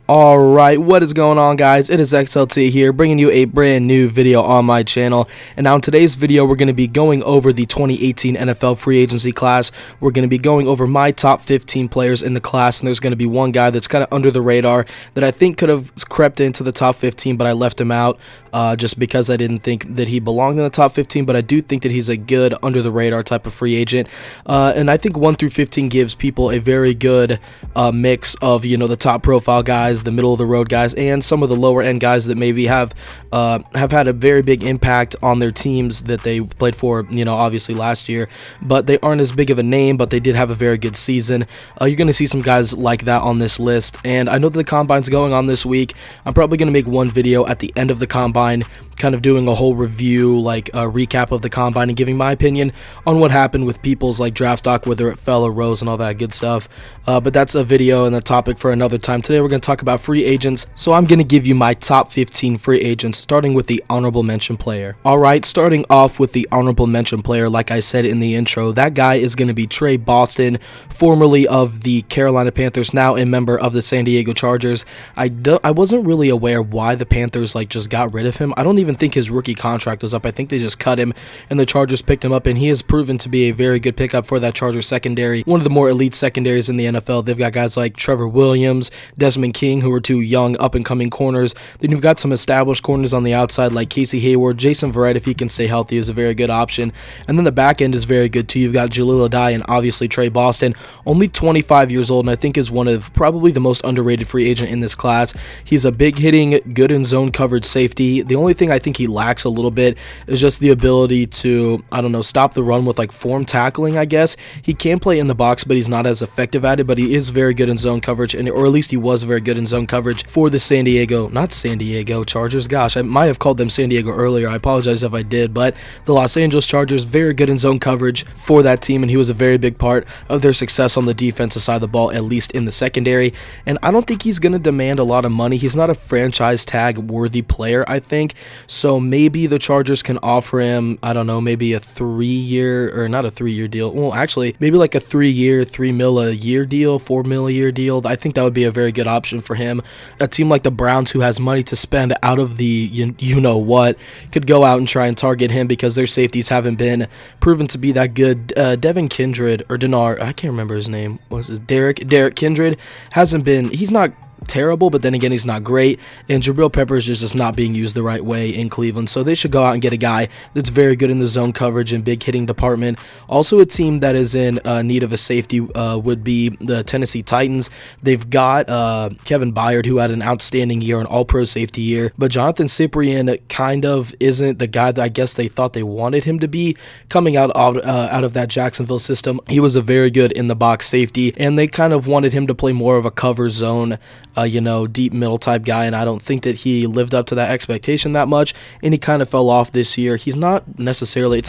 Alright, what is going on, guys? It is XLT here, bringing you a brand new video on my channel. And now in today's video, we're going to be going over the 2018 NFL free agency class. We're going to be going over my top 15 players in the class, and there's going to be one guy that's kind of under the radar that I think could have crept into the top 15, but I left him out just because I didn't think that he belonged in the top 15, but I do think that he's a good under the radar type of free agent. And I think 1 through 15 gives people a very good mix of, you know, the top profile guys, the middle of the road guys, and some of the lower end guys that maybe have had a very big impact on their teams that they played for, you know, obviously last year, but they aren't as big of a name, but they did have a very good season. You're going to see some guys like that on this list, and I know that the combine's going on this week. I'm probably going to make one video at the end of the combine, kind of doing a whole review, like a recap of the combine and giving my opinion on what happened with people's like draft stock, whether it fell or rose and all that good stuff. But that's a video and a topic for another time. Today we're going to talk about free agents, so I'm going to give you my top 15 free agents, starting with the honorable mention player. Alright, starting off with the honorable mention player, like I said in the intro, that guy is going to be Trey Boston, formerly of the Carolina Panthers, now a member of the San Diego Chargers. I wasn't really aware why the Panthers like just got rid of him. I don't even think his rookie contract was up. I think they just cut him and the Chargers picked him up, and he has proven to be a very good pickup for that Chargers secondary, one of the more elite secondaries in the NFL. They've got guys like Trevor Williams, Desmond King, who are two young up-and-coming corners. Then you've got some established corners on the outside like Casey Hayward. Jason Verrett, if he can stay healthy, is a very good option. And then the back end is very good too. You've got Jaleel Addae and obviously Trey Boston, only 25 years old, and I think is one of probably the most underrated free agent in this class. He's a big hitting, good in zone coverage safety. The only thing I think he lacks a little bit is just the ability to, I don't know, stop the run with like form tackling, I guess. He can play in the box, but he's not as effective at it, but he is very good in zone coverage, and or at least he was very good in zone coverage for the San Diego Chargers. Gosh, I might have called them San Diego earlier. I apologize if I did, but the Los Angeles Chargers, very good in zone coverage for that team, and he was a very big part of their success on the defensive side of the ball, at least in the secondary. And I don't think he's going to demand a lot of money. He's not a franchise tag worthy player, I think. So maybe the Chargers can offer him, I don't know, maybe a 3-year, or not a 3-year deal. Well, actually, maybe like a 3-year, $3 million a year deal, $4 million a year deal. I think that would be a very good option for him. A team like the Browns, who has money to spend out of the you know what, could go out and try and target him because their safeties haven't been proven to be that good. Devin Kindred, or Denar, I can't remember his name. What was it? Derek Kindred hasn't been, he's not terrible, but then again, he's not great, and Jabril Peppers is just not being used the right way in Cleveland. So they should go out and get a guy that's very good in the zone coverage and big hitting department. Also, a team that is in need of a safety would be the Tennessee Titans. They've got Kevin Byard, who had an outstanding year, an all-pro safety year, but Jonathan Cyprien kind of isn't the guy that I guess they thought they wanted him to be coming out of that Jacksonville system. He was a very good in the box safety, and they kind of wanted him to play more of a cover zone, you know, deep middle type guy, and I don't think that he lived up to that expectation that much, and he kind of fell off this year. It's not necessarily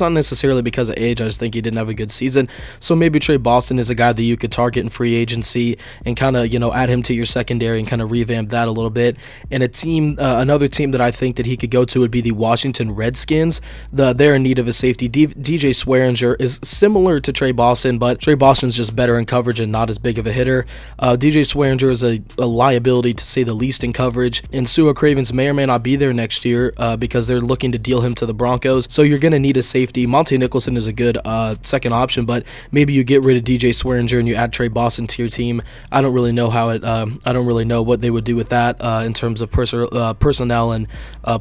because of age. I just think he didn't have a good season. So maybe Trey Boston is a guy that you could target in free agency and kind of, you know, add him to your secondary and kind of revamp that a little bit. And a team, another team that I think that he could go to would be the Washington Redskins. They're in need of a safety. DJ Swearinger is similar to Trey Boston, but Trey Boston's just better in coverage and not as big of a hitter. DJ Swearinger is a liability, to say the least, in coverage, and Sua Cravens may or may not be there next year because they're looking to deal him to the Broncos. So you're going to need a safety. Monte Nicholson is a good second option, but maybe you get rid of DJ Swearinger and you add Trey Boston to your team. I don't really know how it. I don't really know what they would do with that in terms of personnel and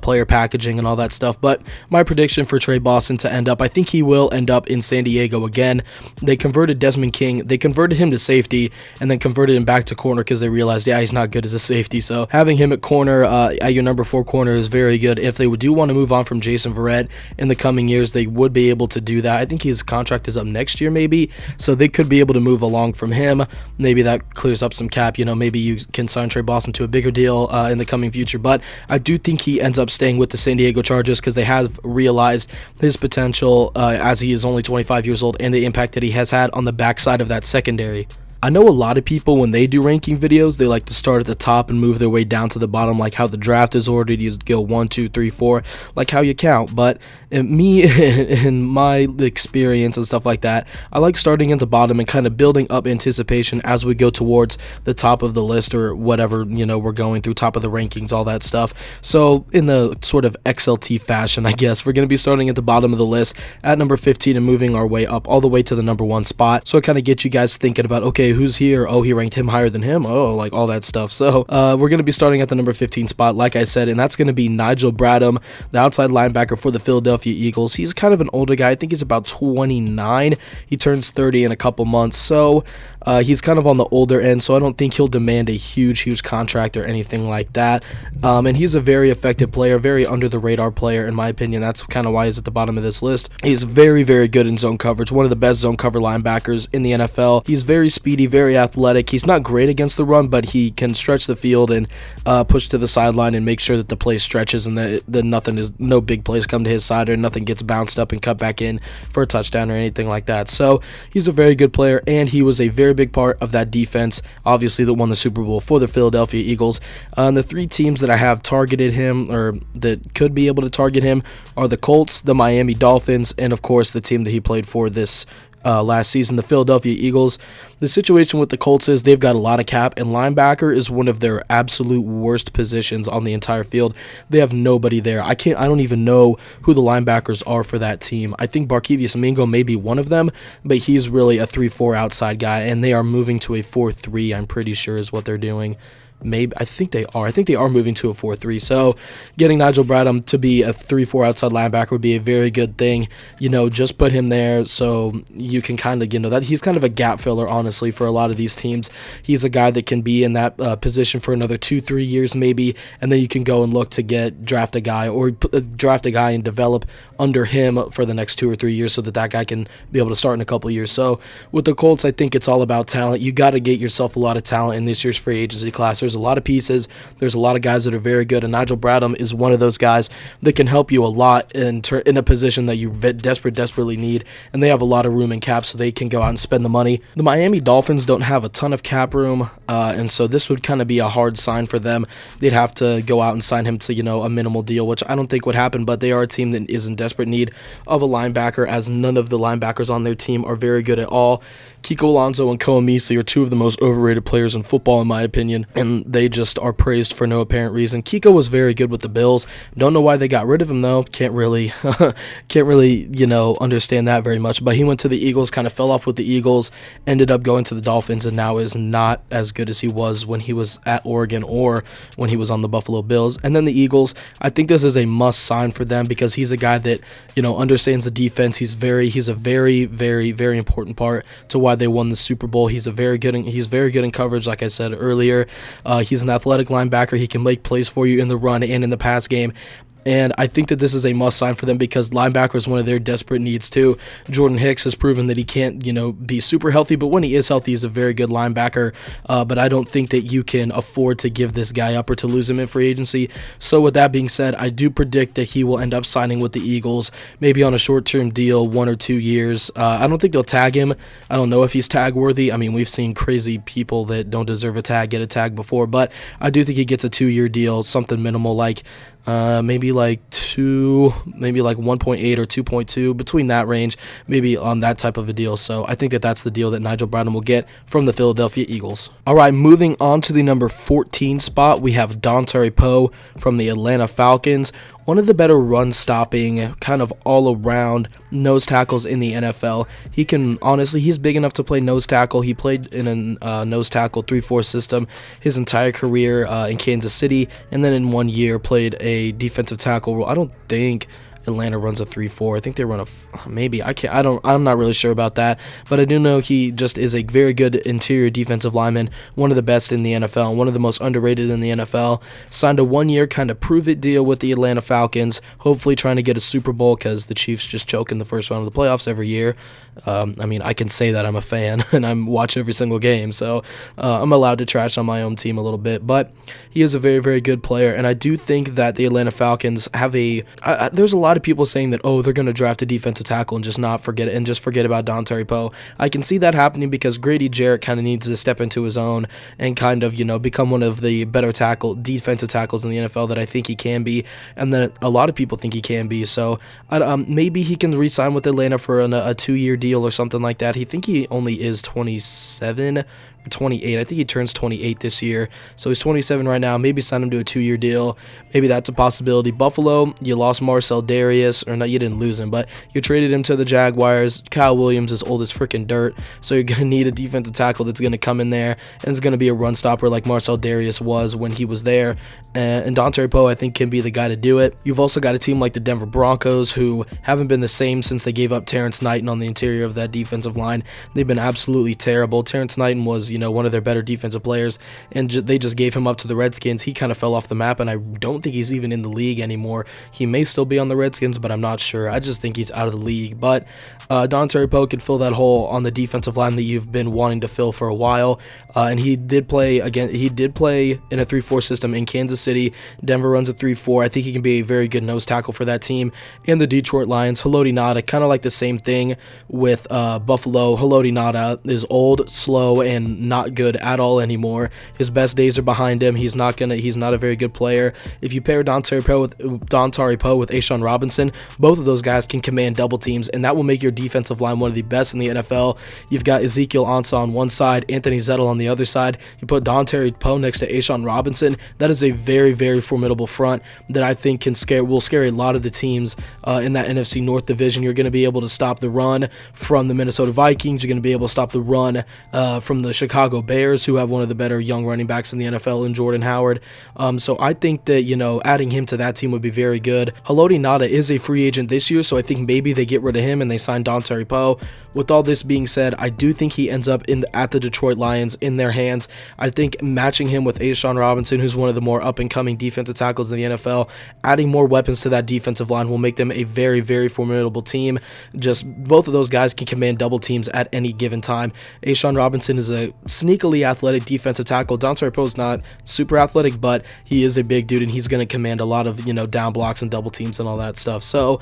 player packaging and all that stuff. But my prediction for Trey Boston to end up, I think he will end up in San Diego again. They converted Desmond King. They converted him to safety and then converted him back to corner because they realized, yeah, he's not good as a safety. So having him at corner, at your number 4 corner, is very good. If they do want to move on from Jason Verrett in the coming years, they would be able to do that. I think his contract is up next year, maybe, so they could be able to move along from him. Maybe that clears up some cap. You know, maybe you can sign Trey Boston to a bigger deal in the coming future. But I do think he ends up staying with the San Diego Chargers because they have realized his potential as he is only 25 years old and the impact that he has had on the backside of that secondary. I know a lot of people, when they do ranking videos, they like to start at the top and move their way down to the bottom, like how the draft is ordered. You go 1, 2, 3, 4, like how you count. But in my experience and stuff like that, I like starting at the bottom and kind of building up anticipation as we go towards the top of the list, or whatever, we're going through, top of the rankings, all that stuff. So in the sort of XLT fashion, I guess, we're going to be starting at the bottom of the list at number 15 and moving our way up all the way to the number 1 spot. So it kind of gets you guys thinking about, okay, who's here? Oh, he ranked him higher than him. Oh, like all that stuff. So we're going to be starting at the number 15 spot, like I said, and that's going to be Nigel Bradham, the outside linebacker for the Philadelphia Eagles. He's kind of an older guy. I think he's about 29. He turns 30 in a couple months. So he's kind of on the older end, so I don't think he'll demand a huge contract or anything like that. And he's a very effective player, very under the radar player, in my opinion. That's kind of why he's at the bottom of this list. He's very good in zone coverage, one of the best zone cover linebackers in the NFL. He's very speedy, very athletic. He's not great against the run, but he can stretch the field and push to the sideline and make sure that the play stretches and that no big plays come to his side, or nothing gets bounced up and cut back in for a touchdown or anything like that. So he's a very good player, and he was a very big part of that defense, obviously, that won the Super Bowl for the Philadelphia Eagles. And the 3 teams that I have targeted him, or that could be able to target him, are the Colts, the Miami Dolphins, and of course the team that he played for this last season, the Philadelphia Eagles. The situation with the Colts is they've got a lot of cap, and linebacker is one of their absolute worst positions on the entire field. They have nobody there. I don't even know who the linebackers are for that team. I think Barkevious Mingo may be one of them, but he's really a 3-4 outside guy, and they are moving to a 4-3, I'm pretty sure is what they're doing. Maybe I think they are moving to a 4-3. So getting Nigel Bradham to be a 3-4 outside linebacker would be a very good thing. Just put him there so you can kind of, that he's kind of a gap filler, honestly, for a lot of these teams. He's a guy that can be in that position for another 2-3 years maybe, and then you can go and look to draft a guy and develop under him for the next 2 or 3 years, so that guy can be able to start in a couple years. So with the Colts, I think it's all about talent. You got to get yourself a lot of talent in this year's free agency class. There's a lot of pieces. There's a lot of guys that are very good, and Nigel Bradham is one of those guys that can help you a lot in a position that you desperately need, and they have a lot of room in cap, so they can go out and spend the money. The Miami Dolphins don't have a ton of cap room, and so this would kind of be a hard sign for them. They'd have to go out and sign him to, a minimal deal, which I don't think would happen, but they are a team that is in desperate need of a linebacker, as none of the linebackers on their team are very good at all. Kiko Alonso and Koa Measley are 2 of the most overrated players in football, in my opinion, and they just are praised for no apparent reason. Kiko was very good with the Bills. Don't know why they got rid of him, though. Can't really understand that very much. But he went to the Eagles, kind of fell off with the Eagles, ended up going to the Dolphins, and now is not as good as he was when he was at Oregon or when he was on the Buffalo Bills. And then the Eagles, I think this is a must sign for them, because he's a guy that, understands the defense. He's a very important part to why they won the Super Bowl. He's very good in coverage, like I said earlier. He's an athletic linebacker. He can make plays for you in the run and in the pass game. And I think that this is a must sign for them, because linebacker is one of their desperate needs too. Jordan Hicks has proven that he can't, be super healthy, but when he is healthy, he's a very good linebacker. But I don't think that you can afford to give this guy up or to lose him in free agency. So with that being said, I do predict that he will end up signing with the Eagles, maybe on a short-term deal, 1 or 2 years. I don't think they'll tag him. I don't know if he's tag worthy. I mean, we've seen crazy people that don't deserve a tag get a tag before, but I do think he gets a 2-year deal, something minimal like maybe like 1.8 or 2.2, between that range, maybe on that type of a deal. So I think that that's the deal that Nigel Bradham will get from the Philadelphia Eagles. All right, moving on to the number 14 spot, we have Dontari Poe from the Atlanta Falcons. One of the better run-stopping, kind of all-around nose tackles in the NFL. He's big enough to play nose tackle. He played in a nose tackle 3-4 system his entire career in Kansas City, and then in 1 year played a defensive tackle role. I don't think Atlanta runs a 3-4. I think they run I'm not really sure about that, but I do know he just is a very good interior defensive lineman, one of the best in the NFL, and one of the most underrated in the NFL. Signed a 1-year kind of prove-it deal with the Atlanta Falcons, hopefully trying to get a Super Bowl, because the Chiefs just choke in the first round of the playoffs every year. I can say that I'm a fan, and I watch every single game, so I'm allowed to trash on my own team a little bit, but he is a very good player, and I do think that the Atlanta Falcons have there's a lot lot of people saying that, oh, they're going to draft a defensive tackle and just not forget it and just forget about Dontari Poe. I can see that happening because Grady Jarrett kind of needs to step into his own and kind of, become one of the better defensive tackles in the NFL that I think he can be, and that a lot of people think he can be. So maybe he can re-sign with Atlanta for a 2-year deal or something like that. I think he only is 27 or 28. I think he turns 28 this year, so he's 27 right now. Maybe sign him to a 2-year deal. Maybe that's a possibility. Buffalo, you lost Marcel Darius, or no, you didn't lose him, but you traded him to the Jaguars. Kyle Williams is old as freaking dirt, so you're gonna need a defensive tackle that's gonna come in there and is gonna be a run stopper like Marcel Darius was when he was there. And Dontari Poe, I think, can be the guy to do it. You've also got a team like the Denver Broncos, who haven't been the same since they gave up Terrence Knighton on the interior of that defensive line. They've been absolutely terrible. Terrence Knighton was, one of their better defensive players, and they just gave him up to the Redskins. He kind of fell off the map, and I don't think he's even in the league anymore. He may still be on the Redskins, but I'm not sure. I just think he's out of the league. But Dontari Poe could fill that hole on the defensive line that you've been wanting to fill for a while. And he did play in a 3-4 system in Kansas City. Denver runs a 3-4. I think he can be a very good nose tackle for that team. And the Detroit Lions, Haloti Ngata, kind of like the same thing with Buffalo. Haloti Ngata is old, slow, and not good at all anymore. His best days are behind him. He's not a very good player. If you pair Dontari Poe with A'Shawn Robinson, both of those guys can command double teams, and that will make your defensive line one of the best in the NFL. You've got Ezekiel Ansah on one side, Anthony Zettel on the other side. You put Dontari Poe next to A'Shawn Robinson. That is a very, very formidable front that I think will scare a lot of the teams in that NFC North division. You're going to be able to stop the run from the Minnesota Vikings. You're going to be able to stop the run from the Chicago Bears, who have one of the better young running backs in the NFL in Jordan Howard. So I think that, adding him to that team would be very good. Haloti Ngata is a free agent this year, so I think maybe they get rid of him and they sign Dontari Poe. With all this being said, I do think he ends up at the Detroit Lions in their hands. I think matching him with A'Shawn Robinson, who's one of the more up-and-coming defensive tackles in the NFL, adding more weapons to that defensive line will make them a very, very formidable team. Just both of those guys can command double teams at any given time. A'Shawn Robinson is a sneakily athletic defensive tackle. Dontari Poe is not super athletic, but he is a big dude, and he's going to command a lot of, down blocks and double teams and all that stuff. So,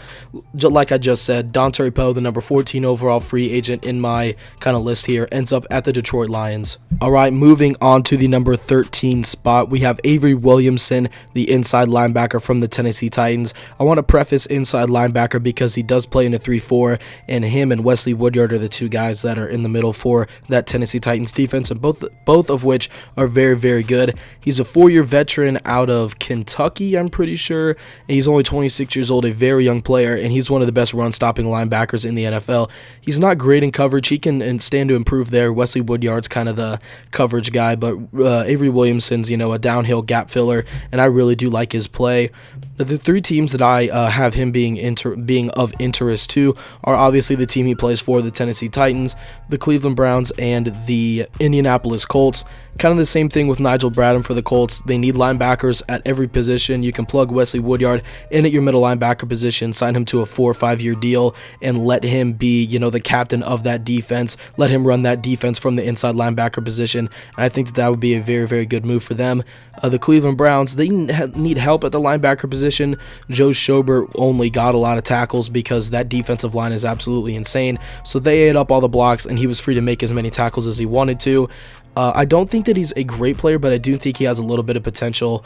like I just said, Dontari Poe, the number 14 overall free agent in my kind of list here, ends up at the Detroit Lions. All right, moving on to the number 13 spot, we have Avery Williamson, the inside linebacker from the Tennessee Titans. I want to preface inside linebacker because he does play in a 3-4, and him and Wesley Woodyard are the two guys that are in the middle for that Tennessee Titans defense, and both of which are very, very good. He's a 4-year veteran out of Kentucky, I'm pretty sure, and he's only 26 years old, a very young player, and he's one of the best run-stopping linebackers in the NFL. He's not great in coverage. He can stand to improve there. Wesley Woodyard's kind of the coverage guy, but Avery Williamson's, a downhill gap filler, and I really do like his play. The three teams that I have him being of interest to are obviously the team he plays for, the Tennessee Titans, the Cleveland Browns, and the Indianapolis Colts. Kind of the same thing with Nigel Bradham for the Colts. They need linebackers at every position. You can plug Wesley Woodyard in at your middle linebacker position, sign him to a 4 or 5 year deal, and let him be, the captain of that defense. Let him run that defense from the inside linebacker position. And I think that would be a very, very good move for them. The Cleveland Browns, they need help at the linebacker position. Joe Schobert only got a lot of tackles because that defensive line is absolutely insane. So they ate up all the blocks, and he was free to make as many tackles as he wanted to. I don't think that he's a great player, but I do think he has a little bit of potential.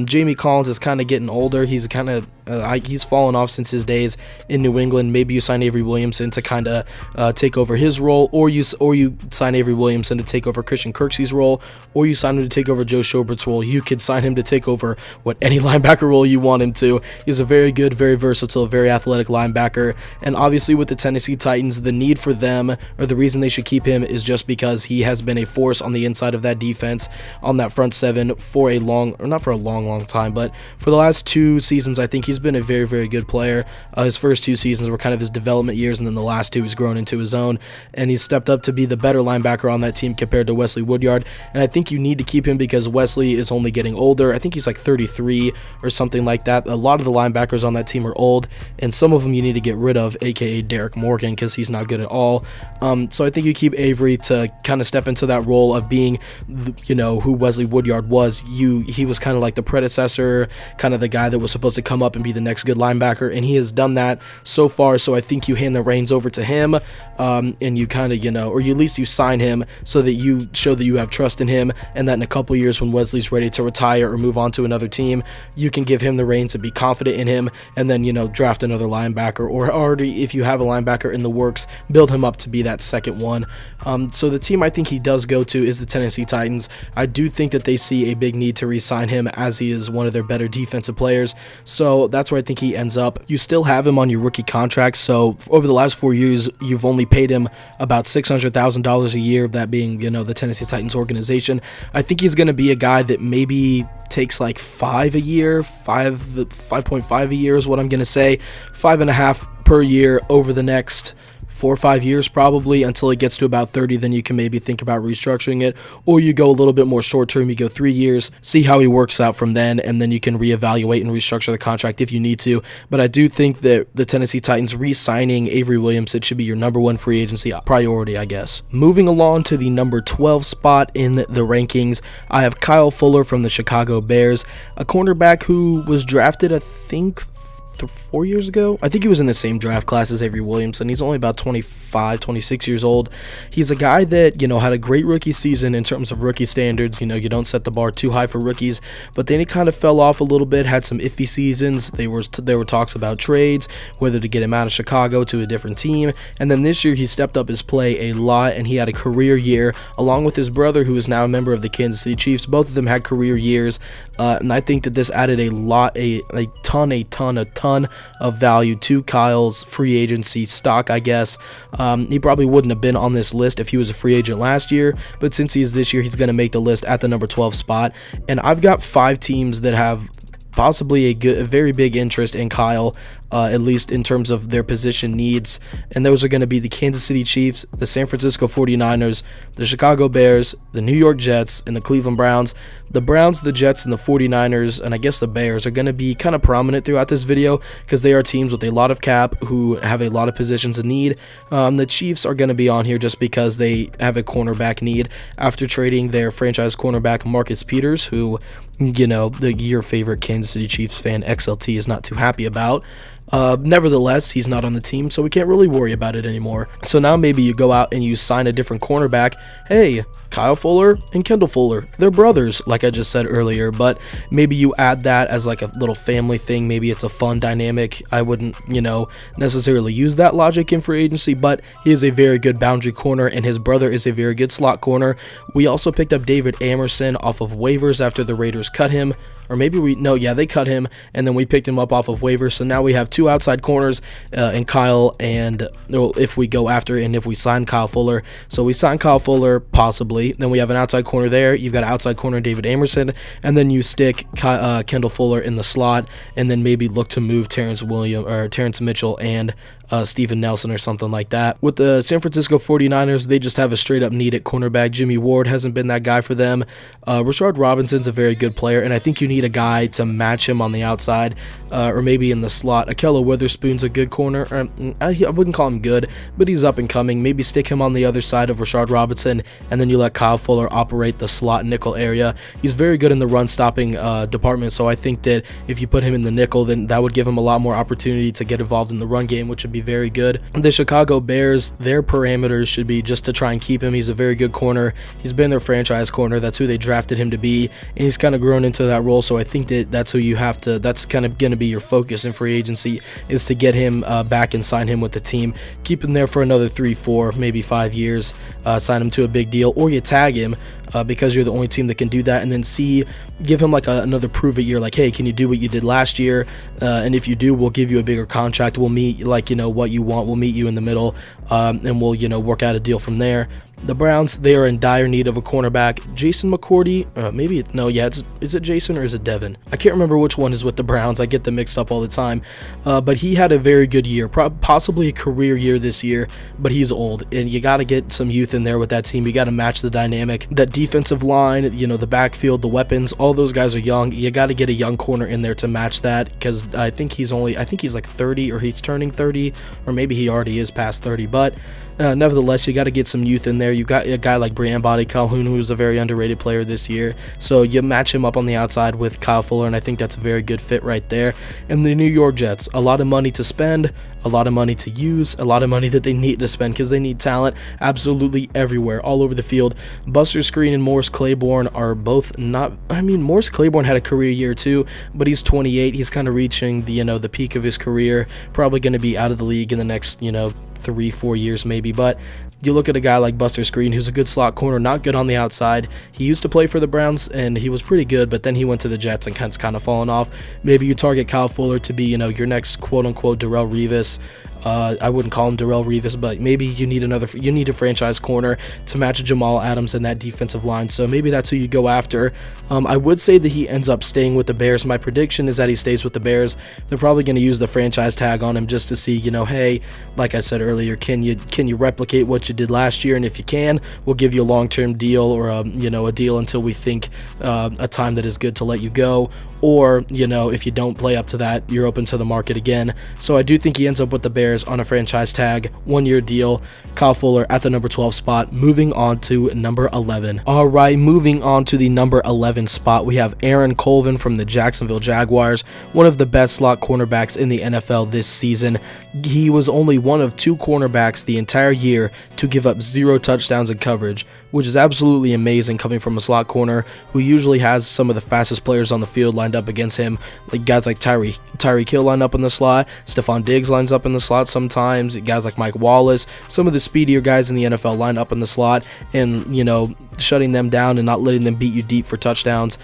Jamie Collins is kind of getting older. He's kind of he's fallen off since his days in New England. Maybe you sign Avery Williamson to kind of take over his role, or you sign Avery Williamson to take over Christian Kirksey's role, or you sign him to take over Joe Schobert's role. You could sign him to take over any linebacker role you want him to. He's a very good, very versatile, very athletic linebacker, and obviously with the Tennessee Titans, the need for them, or the reason they should keep him, is just because he has been a force on the inside of that defense, on that front seven for a long time, but for the last 2 seasons, I think he's been a very, very good player. His first 2 seasons were kind of his development years, and then the last 2 he's grown into his own, and he's stepped up to be the better linebacker on that team compared to Wesley Woodyard, and I think you need to keep him because Wesley is only getting older. I think he's like 33 or something like that. A lot of the linebackers on that team are old, and some of them you need to get rid of, aka Derek Morgan, because he's not good at all. So I think you keep Avery to kind of step into that role of being, who Wesley Woodyard was. He was kind of like the predecessor, kind of the guy that was supposed to come up and be the next good linebacker, and he has done that so far. So I think you hand the reins over to him, and you kind of, or at least you sign him so that you show that you have trust in him, and that in a couple years when Wesley's ready to retire or move on to another team, you can give him the reins and be confident in him, and then, draft another linebacker, or already, if you have a linebacker in the works, build him up to be that second one. So the team I think he does go to is the Tennessee Titans. I do think that they see a big need to re-sign him, as he is one of their better defensive players, so that's where I think he ends up. You still have him on your rookie contract, so over the last 4 years, you've only paid him about $600,000 a year, that being, the Tennessee Titans organization. I think he's going to be a guy that maybe takes like 5 a year, 5.5 a year is what I'm going to say, 5.5 per year over the next 4 or 5 years probably, until it gets to about 30. Then you can maybe think about restructuring it, or you go a little bit more short term, you go 3 years, see how he works out from then, and then you can reevaluate and restructure the contract if you need to. But I do think that the Tennessee Titans re-signing Avery Williamson should be your number one free agency priority, I guess. Moving along to the number 12 spot in the rankings, I have Kyle Fuller from the Chicago Bears, a cornerback who was drafted, I think, 4 years ago. I think he was in the same draft class as Avery Williamson. He's only about 25, 26 years old. He's a guy that, had a great rookie season in terms of rookie standards. You don't set the bar too high for rookies, but then he kind of fell off a little bit, had some iffy seasons. There were talks about trades, whether to get him out of Chicago to a different team, and then this year he stepped up his play a lot, and he had a career year, along with his brother, who is now a member of the Kansas City Chiefs. Both of them had career years, and I think that this added a ton of value to Kyle's free agency stock, I guess. He probably wouldn't have been on this list if he was a free agent last year, but since he is this year, he's going to make the list at the number 12 spot. And I've got 5 teams that have possibly a very big interest in Kyle, at least in terms of their position needs, and those are going to be the Kansas City Chiefs, the San Francisco 49ers, the Chicago Bears, the New York Jets, and the Cleveland Browns. The Browns, the Jets, and the 49ers, and I guess the Bears are going to be kind of prominent throughout this video because they are teams with a lot of cap who have a lot of positions in need. The Chiefs are going to be on here just because they have a cornerback need after trading their franchise cornerback Marcus Peters, who, your favorite Kansas City Chiefs fan XLT is not too happy about. Nevertheless, he's not on the team, so we can't really worry about it anymore. So now maybe you go out and you sign a different cornerback. Hey, Kyle Fuller and Kendall Fuller, they're brothers, like I just said earlier, but maybe you add that as like a little family thing. Maybe it's a fun dynamic. I wouldn't, necessarily use that logic in free agency, but he is a very good boundary corner, and his brother is a very good slot corner. We also picked up David Amerson off of waivers after the Raiders cut him, or maybe they cut him, and then we picked him up off of waivers. So now we have 2 outside corners in Kyle, and if we go after and if we sign Kyle Fuller. So we sign Kyle Fuller, possibly. Then we have an outside corner there. You've got an outside corner, David Amerson, and then you stick Kendall Fuller in the slot, and then maybe look to move Terrence Mitchell and Steven Nelson or something like that. With the San Francisco 49ers, they just have a straight up need at cornerback. Jimmy Ward hasn't been that guy for them. Rashard Robinson's a very good player, and I think you need a guy to match him on the outside, or maybe in the slot. Ahkello Witherspoon's a good corner. I wouldn't call him good, but he's up and coming. Maybe stick him on the other side of Rashard Robinson, and then you let Kyle Fuller operate the slot nickel area. He's very good in the run stopping department, so I think that if you put him in the nickel, then that would give him a lot more opportunity to get involved in the run game, which would be very good. The Chicago Bears, their parameters should be just to try and keep him. He's a very good corner. He's been their franchise corner. That's who they drafted him to be, and he's kind of grown into that role. So I think that that's who you have to, that's kind of going to be your focus in free agency, is to get him back and sign him with the team. Keep him there for another 3, 4, maybe 5 years. Sign him to a big deal, or you tag him because you're the only team that can do that, and then give him like another prove it year, like, hey, can you do what you did last year? And if you do, we'll give you a bigger contract. We'll meet what you want. We'll meet you in the middle, and we'll work out a deal from there. The Browns, they are in dire need of a cornerback. Jason McCourty, is it Jason or is it Devin? I can't remember which one is with the Browns. I get them mixed up all the time. But he had a very good year, possibly a career year this year, but he's old, and you got to get some youth in there with that team. You got to match the dynamic. That defensive line, the backfield, the weapons, all those guys are young. You got to get a young corner in there to match that, because I think he's like 30, or he's turning 30, or maybe he already is past 30, but nevertheless, you got to get some youth in there. there. You got a guy like Body Calhoun, who's a very underrated player this year. So you match him up on the outside with Kyle Fuller, and I think that's a very good fit right there. And the New York Jets, a lot of money to spend, a lot of money to use, a lot of money that they need to spend because they need talent absolutely everywhere, all over the field. Buster Skrine and Morris Claiborne are both not, I mean, Morris Claiborne had a career year too, but he's 28. He's kind of reaching the, the peak of his career, probably going to be out of the league in the next, 3-4 years maybe. But you look at a guy like Buster Skrine, who's a good slot corner, not good on the outside. He used to play for the Browns, and he was pretty good, but then he went to the Jets and kind of fallen off. Maybe you target Kyle Fuller to be, your next quote-unquote Darrelle Revis. I wouldn't call him Darrelle Revis, but maybe you need a franchise corner to match Jamal Adams in that defensive line. So maybe that's who you go after. I would say that he ends up staying with the Bears. My prediction is that he stays with the Bears. They're probably going to use the franchise tag on him just to see, hey, like I said earlier, can you replicate what you did last year? And if you can, we'll give you a long-term deal or a deal until we think a time that is good to let you go. Or, if you don't play up to that, you're open to the market again. So I do think he ends up with the Bears on a franchise tag, 1-year deal. Kyle Fuller at the number 12 spot. Moving on to number 11. All right, moving on to the number 11 spot, we have Aaron Colvin from the Jacksonville Jaguars, one of the best slot cornerbacks in the NFL this season. He was only one of 2 cornerbacks the entire year to give up 0 touchdowns in coverage, which is absolutely amazing coming from a slot corner who usually has some of the fastest players on the field lined up against him, like guys like Tyreek Hill lined up in the slot, Stephon Diggs lines up in the slot sometimes, guys like Mike Wallace, some of the speedier guys in the NFL line up in the slot, and shutting them down and not letting them beat you deep for touchdowns.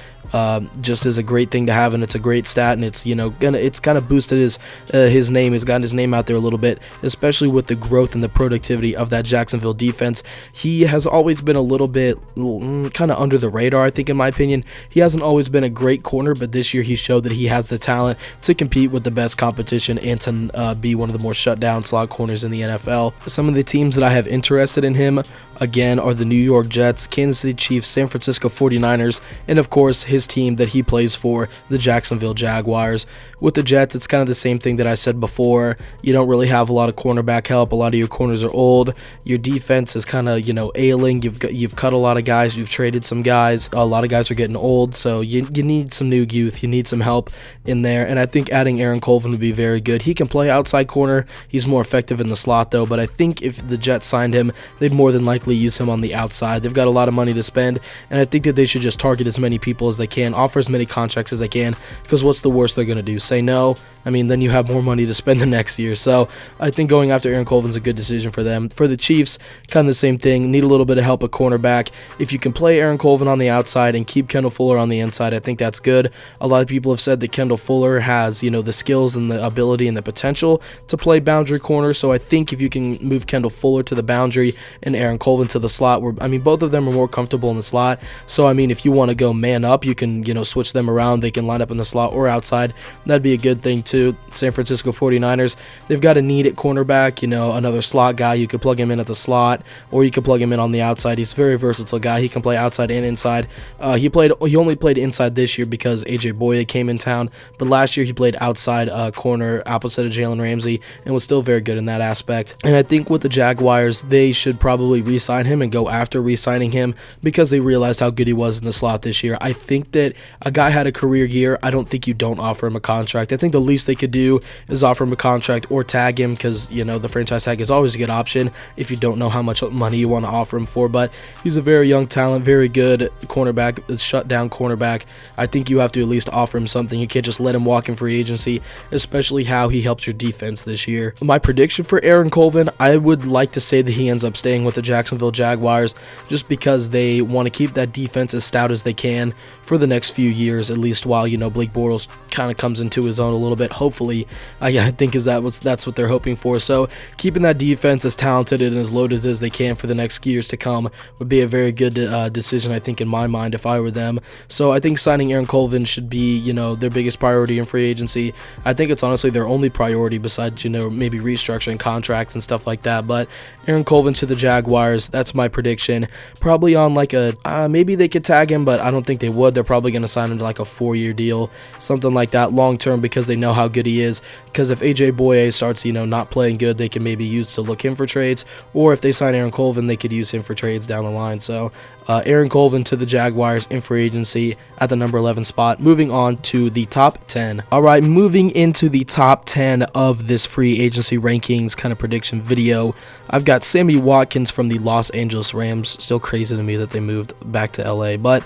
Just is a great thing to have, and it's a great stat, and it's it's kind of boosted his name. It's gotten his name out there a little bit, especially with the growth and the productivity of that Jacksonville defense. He has always been a little bit kind of under the radar, I think, in my opinion. He hasn't always been a great corner, but this year he showed that he has the talent to compete with the best competition and to be one of the more shut down slot corners in the NFL. Some of the teams that I have interested in him, again, are the New York Jets, Kansas City Chiefs, San Francisco 49ers, and of course his team that he plays for, the Jacksonville Jaguars. With the Jets, it's kind of the same thing that I said before. You don't really have a lot of cornerback help. A lot of your corners are old. Your defense is kind of ailing. You've cut a lot of guys. You've traded some guys. A lot of guys are getting old, so you need some new youth. You need some help in there, and I think adding Aaron Colvin would be very good. He can play outside corner. He's more effective in the slot though, but I think if the Jets signed him, they'd more than likely use him on the outside. They've got a lot of money to spend, and I think that they should just target as many people as they can, offer as many contracts as they can, because what's the worst they're going to do? Say no? I mean, then you have more money to spend the next year. So I think going after Aaron Colvin's a good decision for them. For the Chiefs, kind of the same thing. Need a little bit of help at cornerback. If you can play Aaron Colvin on the outside and keep Kendall Fuller on the inside, I think that's good. A lot of people have said that Kendall Fuller has, the skills and the ability and the potential to play boundary corner. So I think if you can move Kendall Fuller to the boundary and Aaron Colvin to the slot, where both of them are more comfortable in the slot. So if you want to go man up, you can switch them around. They can line up in the slot or outside. That'd be a good thing too. San Francisco 49ers, they've got a need at cornerback, another slot guy. You could plug him in at the slot, or you could plug him in on the outside. He's a very versatile guy. He can play outside and inside. He only played inside this year because AJ Boye came in town, but last year he played outside corner opposite of Jalen Ramsey and was still very good in that aspect. And I think with the Jaguars, they should probably re-sign him and go after re-signing him because they realized how good he was in the slot this year. I think that a guy had a career year. I don't think you don't offer him a contract. I think the least they could do is offer him a contract or tag him, because the franchise tag is always a good option if you don't know how much money you want to offer him for. But he's a very young talent, very good cornerback, shut down cornerback. I think you have to at least offer him something. You can't just let him walk in free agency, especially how he helps your defense this year. My prediction for Aaron Colvin, I would like to say that he ends up staying with the Jacksonville Jaguars just because they want to keep that defense as stout as they can for the next few years, at least while Blake Bortles kind of comes into his own a little bit. Hopefully, I think that's what they're hoping for. So keeping that defense as talented and as loaded as they can for the next years to come would be a very good decision, I think, in my mind, if I were them. So I think signing Aaron Colvin should be their biggest priority in free agency. I think it's honestly their only priority besides maybe restructuring contracts and stuff like that. But Aaron Colvin to the Jaguars, That's my prediction. Probably on like a maybe they could tag him, but I don't think they would. They're probably going to sign him to like a 4-year deal, something like that, long term, because they know how good he is. Because if AJ Boye starts, not playing good, they can maybe use to look him for trades, or if they sign Aaron Colvin, they could use him for trades down the line. So Aaron Colvin to the Jaguars in free agency at the number 11 spot. Moving on to the top 10. All right, moving into the top 10 of this free agency rankings kind of prediction video, I've got Sammy Watkins from the Los Angeles Rams. Still crazy to me that they moved back to LA, but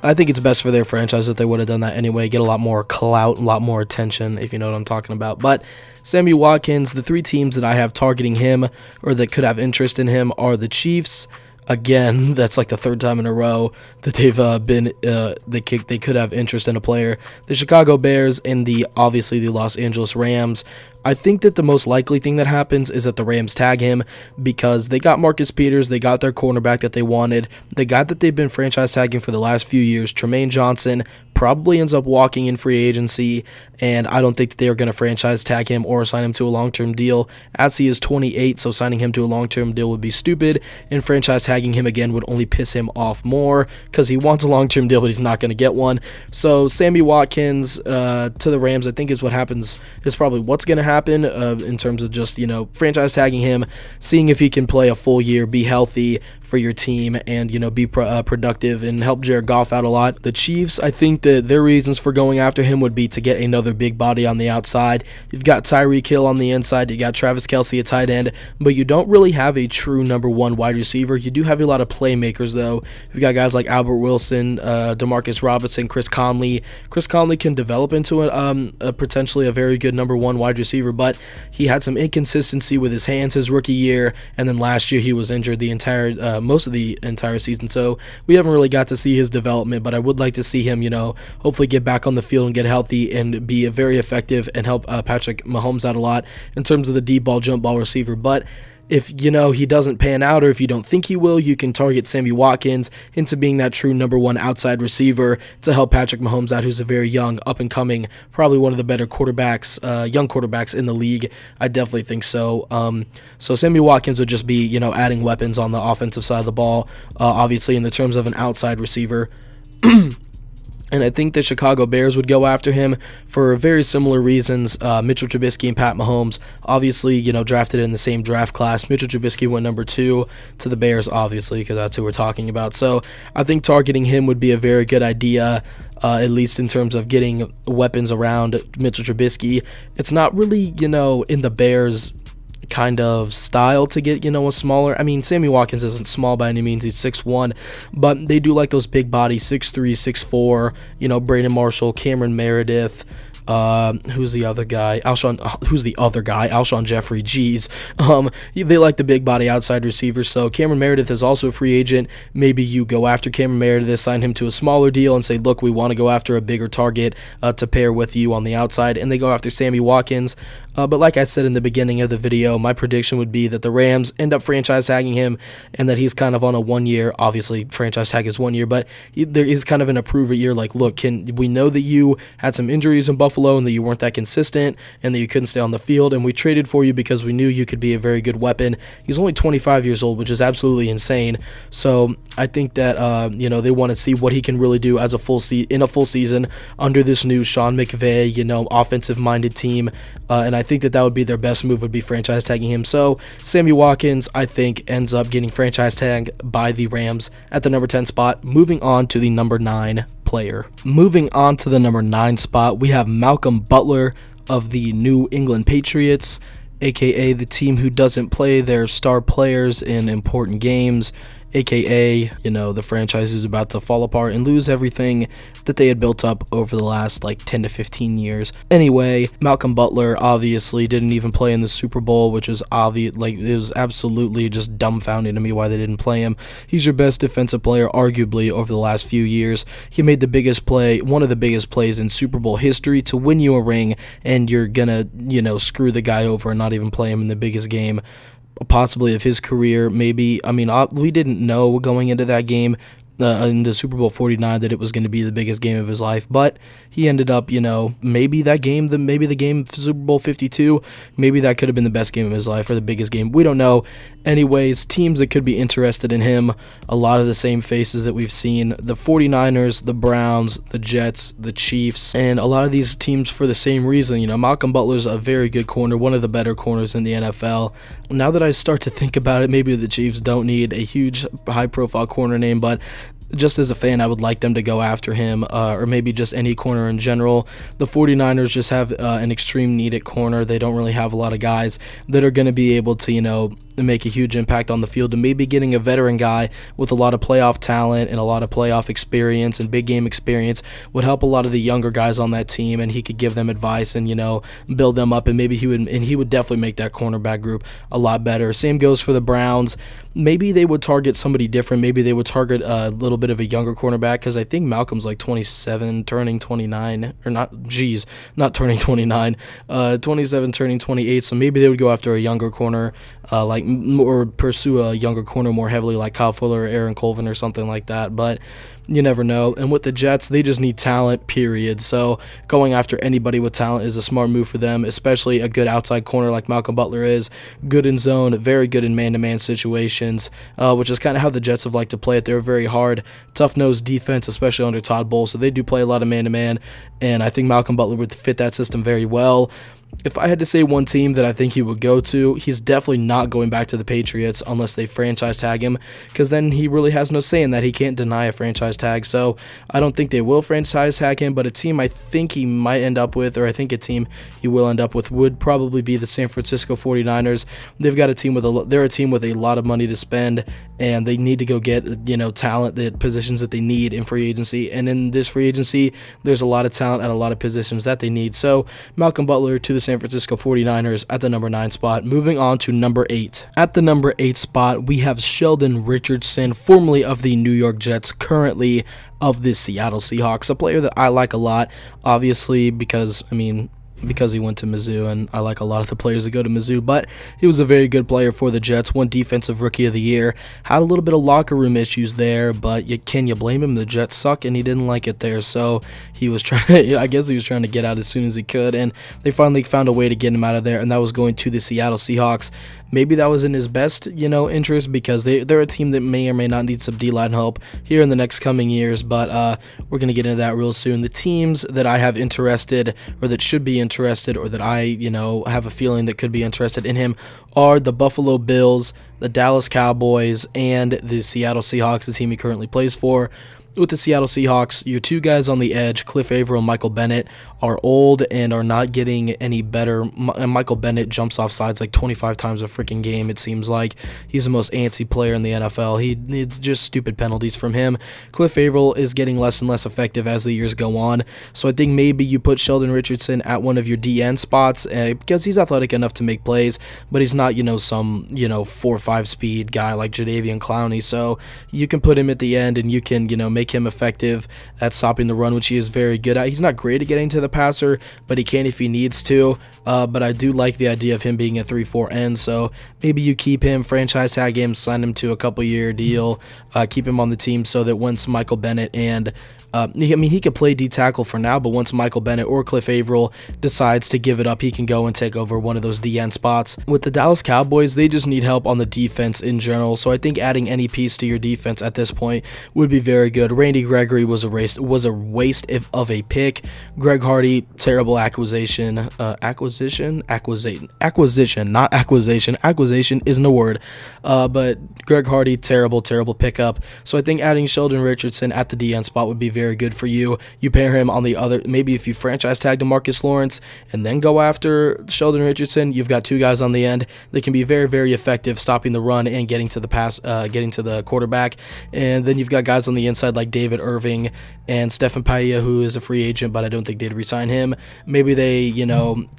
I think it's best for their franchise that they would have done that anyway. Get a lot more clout, a lot more attention, if you know what I'm talking about. But Sammy Watkins, the 3 teams that I have targeting him or that could have interest in him are the Chiefs. Again, that's like the 3rd time in a row that they've they could have interest in a player. The Chicago Bears and obviously the Los Angeles Rams. I think that the most likely thing that happens is that the Rams tag him because they got Marcus Peters, they got their cornerback that they wanted, the guy that they've been franchise tagging for the last few years, Tremaine Johnson, probably ends up walking in free agency, and I don't think that they are going to franchise tag him or sign him to a long-term deal, as he is 28, so signing him to a long-term deal would be stupid, and franchise tagging him again would only piss him off more, because he wants a long-term deal, but he's not going to get one. So Sammy Watkins to the Rams, I think is what happens, is probably what's going to happen in terms of just, franchise tagging him, seeing if he can play a full year, be healthy for your team, and be productive and help Jared Goff out a lot. The Chiefs, I think that their reasons for going after him would be to get another big body on the outside. You've got Tyreek Hill on the inside, you got Travis Kelce at tight end, but you don't really have a true number 1 wide receiver. You do have a lot of playmakers though. You've got guys like Albert Wilson, Demarcus Robinson, Chris Conley. Chris Conley can develop into a potentially a very good number 1 wide receiver, but he had some inconsistency with his hands his rookie year, and then last year he was injured most of the entire season, so we haven't really got to see his development, but I would like to see him, hopefully get back on the field and get healthy and be very effective and help Patrick Mahomes out a lot in terms of the deep ball, jump ball receiver. But if he doesn't pan out, or if you don't think he will, you can target Sammy Watkins into being that true number 1 outside receiver to help Patrick Mahomes out, who's a very young, up-and-coming, probably one of the better quarterbacks, young quarterbacks in the league. I definitely think so. So Sammy Watkins would just be, adding weapons on the offensive side of the ball, obviously in the terms of an outside receiver. And I think the Chicago Bears would go after him for very similar reasons. Mitchell Trubisky and Pat Mahomes, obviously, drafted in the same draft class. Mitchell Trubisky went number 2 to the Bears, obviously, because that's who we're talking about. So I think targeting him would be a very good idea, at least in terms of getting weapons around Mitchell Trubisky. It's not really, in the Bears kind of style to get, a smaller. I mean, Sammy Watkins isn't small by any means. He's 6'1", but they do like those big body, 6'3", 6'4", Braden Marshall, Cameron Meredith, who's the other guy? Alshon Jeffrey. Jeez. They like the big body outside receivers. So Cameron Meredith is also a free agent. Maybe you go after Cameron Meredith, sign him to a smaller deal, and say, look, we want to go after a bigger target to pair with you on the outside, and they go after Sammy Watkins. But like I said in the beginning of the video, my prediction would be that the Rams end up franchise tagging him, and that he's kind of on a 1 year. Obviously, franchise tag is 1 year, but there is kind of an approve it year. Like, look, we know that you had some injuries in Buffalo and that you weren't that consistent and that you couldn't stay on the field, and we traded for you because we knew you could be a very good weapon. He's only 25 years old, which is absolutely insane. So I think that they want to see what he can really do as in a full season under this new Sean McVay, offensive-minded team. And I think that would be their best move, would be franchise tagging him. So Sammy Watkins, I think, ends up getting franchise tagged by the Rams at the number 10 spot. Moving on to the number 9 player. Moving on to the number 9 spot, we have Malcolm Butler of the New England Patriots, aka the team who doesn't play their star players in important games, aka, the franchise is about to fall apart and lose everything that they had built up over the last 10 to 15 years. Anyway, Malcolm Butler obviously didn't even play in the Super Bowl, which is obvious. It was absolutely just dumbfounding to me why they didn't play him. He's your best defensive player, arguably, over the last few years. He made the biggest play, one of the biggest plays in Super Bowl history to win you a ring, and you're gonna, screw the guy over and not even play him in the biggest game possibly of his career. Maybe, we didn't know going into that game in the Super Bowl 49 that it was going to be the biggest game of his life, but he ended up, maybe the game Super Bowl 52, maybe that could have been the best game of his life or the biggest game. We don't know. Anyways, teams that could be interested in him, a lot of the same faces that we've seen: the 49ers, the Browns, the Jets, the Chiefs, and a lot of these teams for the same reason. Malcolm Butler's a very good corner, one of the better corners in the NFL. Now that I start to think about it, maybe the Chiefs don't need a huge high-profile corner name, but just as a fan, I would like them to go after him, or maybe just any corner in general. The 49ers just have an extreme need at corner. They don't really have a lot of guys that are going to be able to, make a huge impact on the field, and maybe getting a veteran guy with a lot of playoff talent and a lot of playoff experience and big game experience would help a lot of the younger guys on that team, and he could give them advice and, build them up, and maybe he would definitely make that cornerback group a lot better. Same goes for the Browns. Maybe they would target somebody different. Maybe they would target a little bit of a younger cornerback, because I think Malcolm's like 27, turning 29, or not turning 29, 27, turning 28. So maybe they would go after a younger corner, or pursue a younger corner more heavily, like Kyle Fuller or Aaron Colvin or something like that. But you never know. And with the Jets, they just need talent, period. So going after anybody with talent is a smart move for them, especially a good outside corner like Malcolm Butler is. Good in zone, very good in man-to-man situations, which is kind of how the Jets have liked to play it. They're very hard, tough-nosed defense, especially under Todd Bowles. So they do play a lot of man-to-man, and I think Malcolm Butler would fit that system very well. If I had to say one team that I think he would go to, he's definitely not going back to the Patriots unless they franchise tag him, because then he really has no say in that. He can't deny a franchise tag, so I don't think they will franchise tag him. But a team I think he might end up with, or I think a team he will end up with, would probably be the San Francisco 49ers. They've got a team they're a team with a lot of money to spend, and they need to go get talent, the positions that they need in free agency. And in this free agency, there's a lot of talent at a lot of positions that they need. So Malcolm Butler to the San Francisco 49ers at the number 9 spot. Moving on to number 8. At the number 8 spot, we have Sheldon Richardson, formerly of the New York Jets, currently of the Seattle Seahawks. A player that I like a lot, obviously, because he went to Mizzou, and I like a lot of the players that go to Mizzou, but he was a very good player for the Jets, won Defensive Rookie of the Year, had a little bit of locker room issues there, but can you blame him? The Jets suck, and he didn't like it there, so he was trying to get out as soon as he could, and they finally found a way to get him out of there, and that was going to the Seattle Seahawks. Maybe that was in his best, interest, because they're a team that may or may not need some D-line help here in the next coming years, but we're going to get into that real soon. The teams that I have interested, or that should be interested, or that I, have a feeling that could be interested in him, are the Buffalo Bills, the Dallas Cowboys, and the Seattle Seahawks, the team he currently plays for. With the Seattle Seahawks, your two guys on the edge, Cliff Averill and Michael Bennett, are old and are not getting any better. Michael Bennett jumps off sides like 25 times a freaking game, it seems like. He's the most antsy player in the NFL. He needs just stupid penalties from him. Cliff Averill is getting less and less effective as the years go on, so I think maybe you put Sheldon Richardson at one of your DN spots, because he's athletic enough to make plays, but he's not, some, 4-5 speed guy like Jadeveon Clowney, so you can put him at the end and you can, make him effective at stopping the run, which he is very good at. He's not great at getting to the passer, but he can if he needs to. But I do like the idea of him being a 3-4 end, so maybe you keep him, franchise tag him, sign him to a couple-year deal, keep him on the team so that once Michael Bennett and he could play D-tackle for now, but once Michael Bennett or Cliff Averill decides to give it up, he can go and take over one of those DN spots. With the Dallas Cowboys, they just need help on the defense in general, so I think adding any piece to your defense at this point would be very good. Randy Gregory was a waste of a pick. Greg Hardy, terrible acquisition. Acquisition isn't a word. But Greg Hardy, terrible pickup. So I think adding Sheldon Richardson at the DN spot would be very good for you. You pair him on the other, maybe if you franchise tag to Markus Lawrence and then go after Sheldon Richardson, you've got two guys on the end that can be very, very effective stopping the run and getting to the pass, getting to the quarterback. And then you've got guys on the inside like David Irving and Stephen Paella, who is a free agent, but I don't think they'd resign him. Maybe they,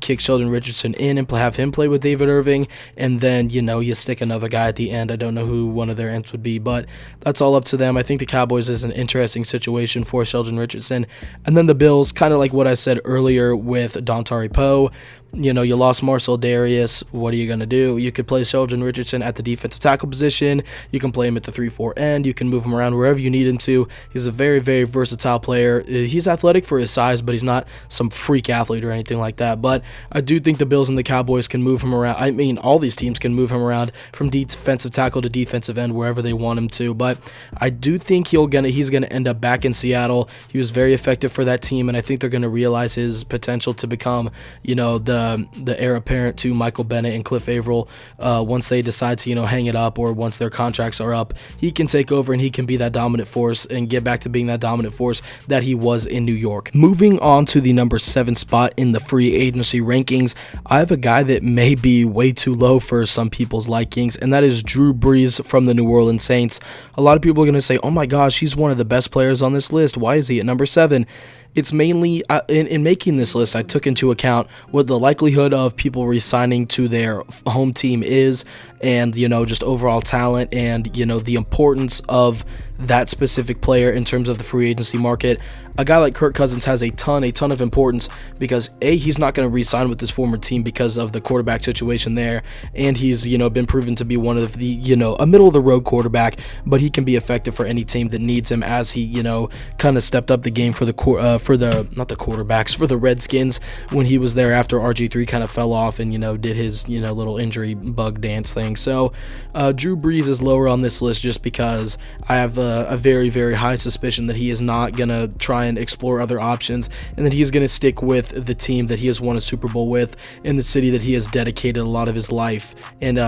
kick Sheldon Richardson in and have him play with David Irving, and then, you stick another guy at the end. I don't know who one of their ends would be, but that's all up to them. I think the Cowboys is an interesting situation for Sheldon Richardson. And then the Bills, kind of like what I said earlier with Dontari Poe, you lost Marcel Darius. What are you going to do? You could play Sheldon Richardson at the defensive tackle position. You can play him at the 3-4 end. You can move him around wherever you need him to. He's a very, very versatile player. He's athletic for his size, but he's not some freak athlete or anything like that. But I do think the Bills and the Cowboys can move him around. I mean, all these teams can move him around from defensive tackle to defensive end wherever they want him to. But I do think he's gonna end up back in Seattle. He was very effective for that team, and I think they're going to realize his potential to become, the heir apparent to Michael Bennett and Cliff Averill. Once they decide to, hang it up, or once their contracts are up, he can take over and he can be that dominant force and get back to being that dominant force that he was in New York. Moving on to the number 7 spot in the free agency rankings, I have a guy that may be way too low for some people's likings, and that is Drew Brees from the New Orleans Saints. A lot of people are going to say, oh my gosh, he's one of the best players on this list. Why is he at number 7? It's mainly, in making this list, I took into account what the likelihood of people re-signing to their home team is, and, just overall talent, and, the importance of that specific player in terms of the free agency market. A guy like Kirk Cousins has a ton of importance because, A, he's not going to re-sign with his former team because of the quarterback situation there, and he's, been proven to be one of the, a middle-of-the-road quarterback, but he can be effective for any team that needs him, as he, kind of stepped up the game for the Redskins when he was there after RG3 kind of fell off and, did his, little injury bug dance thing. So Drew Brees is lower on this list just because I have a very, very high suspicion that he is not going to try and explore other options, and that he's going to stick with the team that he has won a Super Bowl with in the city that he has dedicated a lot of his life and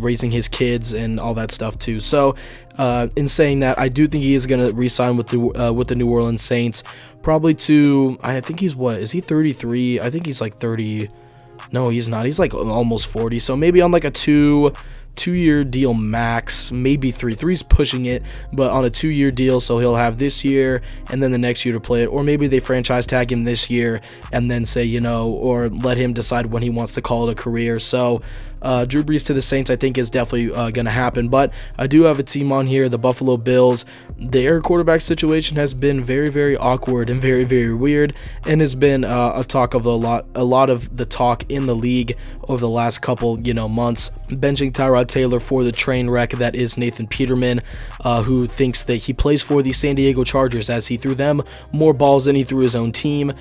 raising his kids and all that stuff too. So in saying that, I do think he is going to re-sign with the New Orleans Saints, probably to, I think he's, is he 33? I think he's like 30. No, he's not. He's like almost 40. So maybe on like a two-year deal max, maybe 3. 3's pushing it, but on a 2-year deal, so he'll have this year and then the next year to play it, or maybe they franchise tag him this year and then say, or let him decide when he wants to call it a career. So Drew Brees to the Saints, I think, is definitely going to happen. But I do have a team on here, the Buffalo Bills. Their quarterback situation has been very, very awkward and very, very weird, and has been a lot of the talk in the league over the last couple, months. Benching Tyrod Taylor for the train wreck that is Nathan Peterman, who thinks that he plays for the San Diego Chargers, as he threw them more balls than he threw his own team.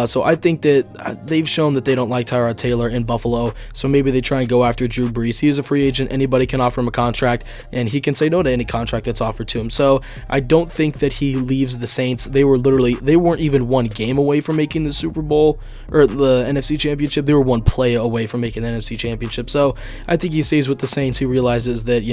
So I think that they've shown that they don't like Tyrod Taylor in Buffalo, so maybe they try and go after Drew Brees. He is a free agent. Anybody can offer him a contract, and he can say no to any contract that's offered to him. So I don't think that he leaves the Saints. They weren't even one game away from making the Super Bowl or the NFC Championship. They were one play away from making the NFC Championship. So I think he stays with the Saints. He realizes that,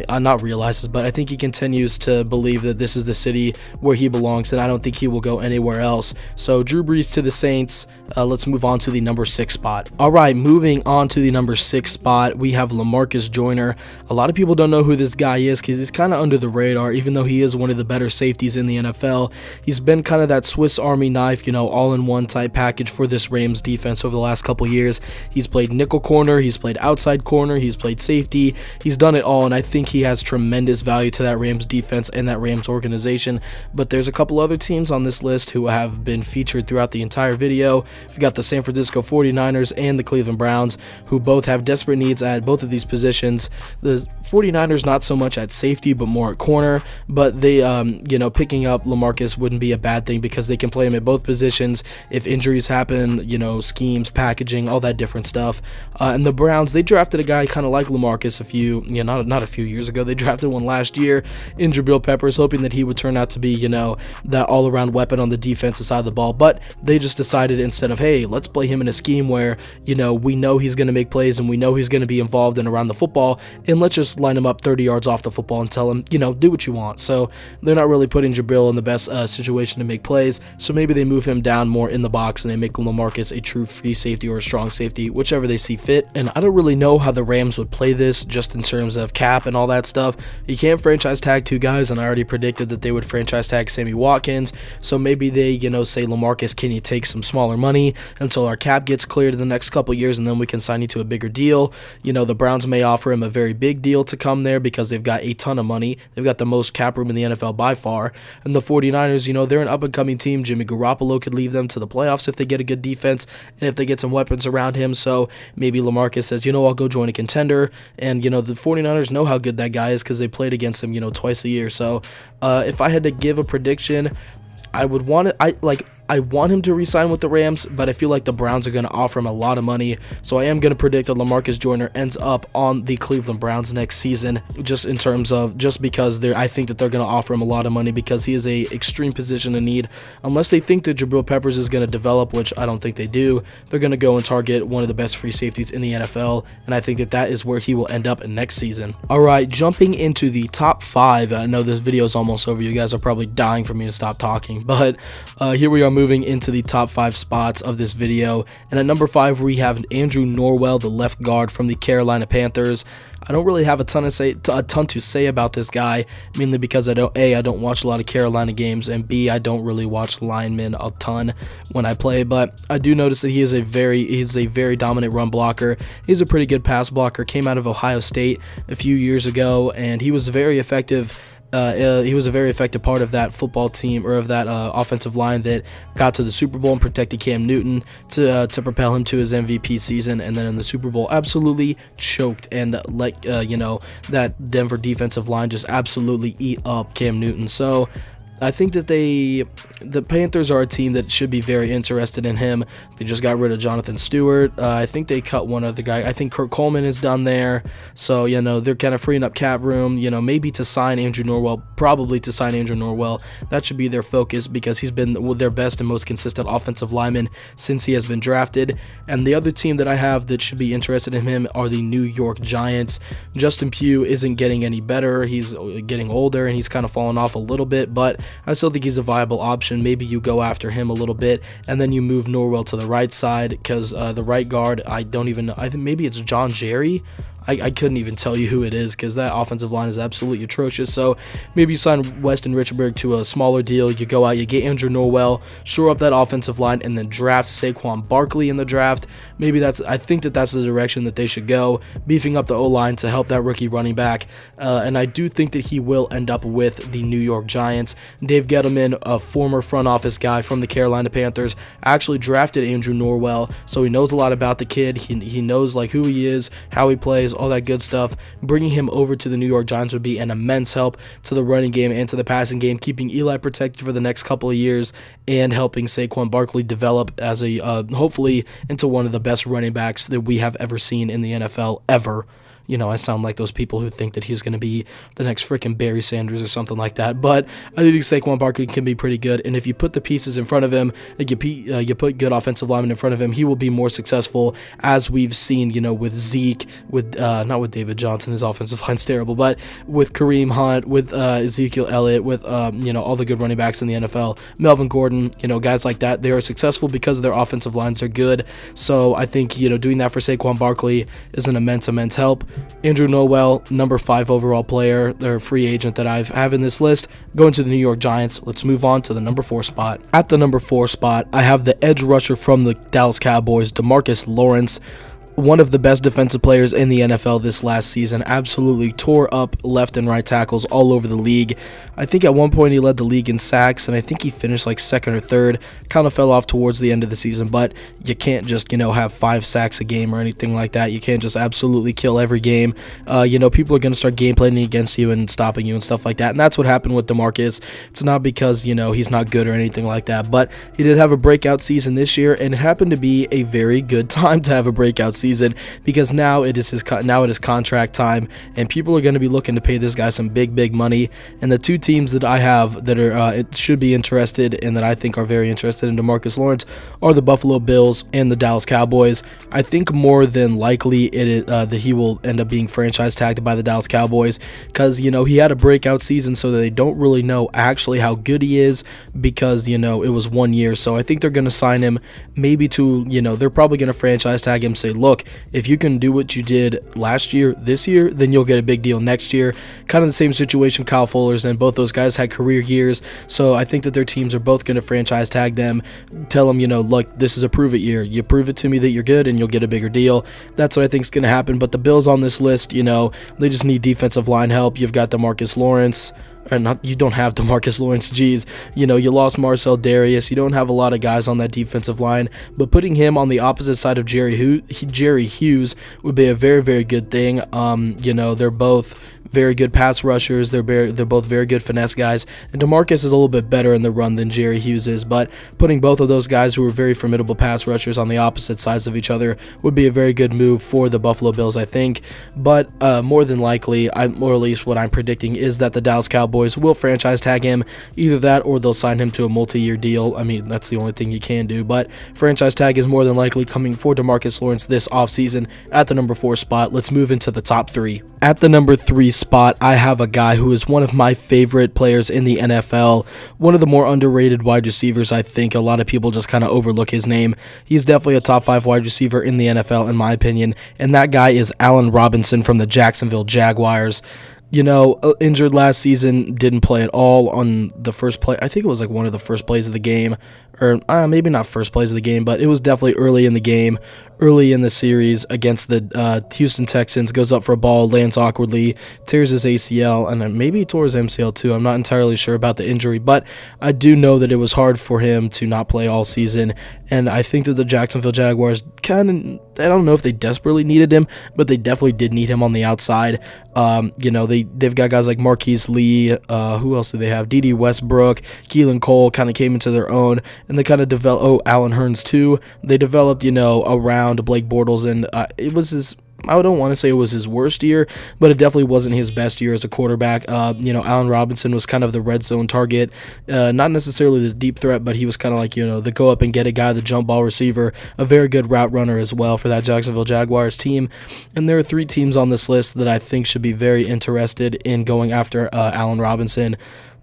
not realizes, but I think he continues to believe that this is the city where he belongs, and I don't think he will go anywhere else. So Drew Brees to the Saints. Let's move on to the number 6 spot. All right, moving on to the number 6 spot, we have LaMarcus Joyner. A lot of people don't know who this guy is because he's kind of under the radar, even though he is one of the better safeties in the NFL. He's been kind of that Swiss Army knife, all-in-one type package for this Rams defense over the last couple years. He's played nickel corner, he's played outside corner, he's played safety. He's done it all, and I think he has tremendous value to that Rams defense and that Rams organization. But there's a couple other teams on this list who have been featured throughout the entire video. We've got the San Francisco 49ers and the Cleveland Browns, who both have desperate needs at both of these positions. The 49ers not so much at safety, but more at corner. But they, picking up LaMarcus wouldn't be a bad thing because they can play him at both positions if injuries happen, schemes, packaging, all that different stuff. And the Browns, they drafted a guy kind of like LaMarcus not a few years ago. They drafted one last year in Jabril Peppers, hoping that he would turn out to be, that all-around weapon on the defensive side of the ball. But they just decided, instead of, hey, let's play him in a scheme where, we know he's going to make plays and we know he's going to be involved and around the football, and let's just line him up 30 yards off the football and tell him, do what you want. So they're not really putting Jabril in the best situation to make plays, so maybe they move him down more in the box and they make LaMarcus a true free safety or a strong safety, whichever they see fit. And I don't really know how the Rams would play this just in terms of cap and all that stuff. You can't franchise tag 2 guys, and I already predicted that they would franchise tag Sammy Watkins, so maybe they, say LaMarcus LaMarcus, can you take some smaller money until our cap gets cleared in the next couple years, and then we can sign you to a bigger deal? The Browns may offer him a very big deal to come there because they've got a ton of money. They've got the most cap room in the NFL by far. And the 49ers, they're an up-and-coming team. Jimmy Garoppolo could lead them to the playoffs if they get a good defense and if they get some weapons around him. So maybe LaMarcus says, I'll go join a contender. And, the 49ers know how good that guy is because they played against him, twice a year. So if I had to give a prediction, I would want it. I want him to re-sign with the Rams, but I feel like the Browns are going to offer him a lot of money. So I am going to predict that LaMarcus Joyner ends up on the Cleveland Browns next season, just because I think that they're going to offer him a lot of money because he is a extreme position of need. Unless they think that Jabril Peppers is going to develop, which I don't think they do, they're going to go and target one of the best free safeties in the NFL, and I think that is where he will end up next season. All right, jumping into the top 5. I know this video is almost over. You guys are probably dying for me to stop talking, but here we are moving into the top 5 spots of this video. And at number 5 we have Andrew Norwell, the left guard from the Carolina Panthers. I don't really have a ton to say about this guy, mainly because I don't watch a lot of Carolina games, and B, I don't really watch linemen a ton when I play, but I do notice that he's a very dominant run blocker. He's a pretty good pass blocker. Came out of Ohio State a few years ago, and he was very effective. He was a very effective part of that football team, or of that offensive line that got to the Super Bowl and protected Cam Newton to propel him to his MVP season, and then in the Super Bowl absolutely choked and that Denver defensive line just absolutely eat up Cam Newton. So I think that the Panthers are a team that should be very interested in him. They just got rid of Jonathan Stewart. I think they cut one other guy. I think Kurt Coleman is done there. So, they're kind of freeing up cap room, maybe to sign Andrew Norwell, probably to sign Andrew Norwell. That should be their focus because he's been their best and most consistent offensive lineman since he has been drafted. And the other team that I have that should be interested in him are the New York Giants. Justin Pugh isn't getting any better. He's getting older and he's kind of fallen off a little bit, but I still think he's a viable option. Maybe you go after him a little bit, and then you move Norwell to the right side because the right guard, I don't even know. I think maybe it's John Jerry. I couldn't even tell you who it is because that offensive line is absolutely atrocious. So maybe you sign Weston Richburg to a smaller deal. You go out, you get Andrew Norwell, shore up that offensive line, and then draft Saquon Barkley in the draft. I think that's the direction that they should go, beefing up the O-line to help that rookie running back. And I do think that he will end up with the New York Giants. Dave Gettleman, a former front office guy from the Carolina Panthers, actually drafted Andrew Norwell, so he knows a lot about the kid. He knows who he is, how he plays, all that good stuff. Bringing him over to the New York Giants would be an immense help to the running game and to the passing game, keeping Eli protected for the next couple of years and helping Saquon Barkley develop as hopefully into one of the best running backs that we have ever seen in the NFL ever. I sound like those people who think that he's going to be the next freaking Barry Sanders or something like that. But I think Saquon Barkley can be pretty good. And if you put the pieces in front of him, and you put good offensive linemen in front of him, he will be more successful, as we've seen, with Zeke, not with David Johnson, his offensive line's terrible, but with Kareem Hunt, with Ezekiel Elliott, with, all the good running backs in the NFL, Melvin Gordon, guys like that. They are successful because their offensive lines are good. So I think, doing that for Saquon Barkley is an immense help. Andrew Norwell, number 5 overall player, their free agent that I have in this list, going to the New York Giants. Let's move on to the number 4 spot. At the number 4 spot, I have the edge rusher from the Dallas Cowboys, Markus Lawrence. One of the best defensive players in the NFL this last season, absolutely tore up left and right tackles all over the league. I think at one point he led the league in sacks, and I think he finished 2nd or 3rd. Kind of fell off towards the end of the season, but you can't just, have 5 sacks a game or anything like that. You can't just absolutely kill every game. People are going to start game planning against you and stopping you and stuff like that, and that's what happened with DeMarcus. It's not because, he's not good or anything like that, but he did have a breakout season this year, and it happened to be a very good time to have a breakout season because now it is contract time, and people are going to be looking to pay this guy some big money. And the two teams that I have that are should be interested and that I think are very interested in DeMarcus Lawrence are the Buffalo Bills and the Dallas Cowboys. I think more than likely it is that he will end up being franchise tagged by the Dallas Cowboys because he had a breakout season, so they don't really know actually how good he is because it was 1 year. So I think they're going to sign him maybe to they're probably going to franchise tag him, say, look, look, if you can do what you did last year, this year, then you'll get a big deal next year. Kind of the same situation Kyle Fuller's in. Both those guys had career years, so I think that their teams are both going to franchise tag them, tell them, look, this is a prove it year. You prove it to me that you're good and you'll get a bigger deal. That's what I think is going to happen. But the Bills on this list, they just need defensive line help. You've got Markus Lawrence. Or not, you don't have Markus Lawrence, geez. You lost Marcel Darius. You don't have a lot of guys on that defensive line, but putting him on the opposite side of Jerry Hughes would be a very, very good thing. They're both very good pass rushers. They're both very good finesse guys, and DeMarcus is a little bit better in the run than Jerry Hughes is, but putting both of those guys who are very formidable pass rushers on the opposite sides of each other would be a very good move for the Buffalo Bills, I think. But more than likely, or at least what I'm predicting, is that the Dallas Cowboys will franchise tag him. Either that or they'll sign him to a multi-year deal. I mean, that's the only thing you can do, but franchise tag is more than likely coming for DeMarcus Lawrence this offseason at the number 4 spot. Let's move into the top 3. At the number 3 spot, I have a guy who is one of my favorite players in the NFL, one of the more underrated wide receivers. I think a lot of people just kind of overlook his name. He's definitely a top 5 wide receiver in the NFL, in my opinion, and that guy is Allen Robinson from the Jacksonville Jaguars. Injured last season, didn't play at all on the first play. I think it was like one of the first plays of the game, or maybe not first plays of the game, but it was definitely early in the game, early in the series against the Houston Texans. Goes up for a ball, lands awkwardly, tears his ACL, and then maybe he tore his MCL too. I'm not entirely sure about the injury, but I do know that it was hard for him to not play all season, and I think that the Jacksonville Jaguars I don't know if they desperately needed him, but they definitely did need him on the outside. They've got guys like Marquise Lee, who else do they have? Dede Westbrook, Keelan Cole kind of came into their own, and they kind of developed, Allen Hurns too. They developed, around Blake Bortles, and it was I don't want to say it was his worst year, but it definitely wasn't his best year as a quarterback. Allen Robinson was kind of the red zone target, not necessarily the deep threat, but he was kind of like, the go up and get a guy, the jump ball receiver, a very good route runner as well for that Jacksonville Jaguars team. And there are 3 teams on this list that I think should be very interested in going after Allen Robinson.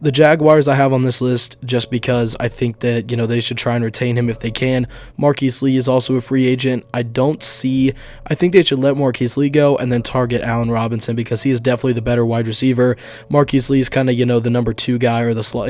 The Jaguars I have on this list just because I think that, they should try and retain him if they can. Marquise Lee is also a free agent. I think they should let Marquise Lee go and then target Allen Robinson because he is definitely the better wide receiver. Marquise Lee is kind of, the number 2 guy or the slot.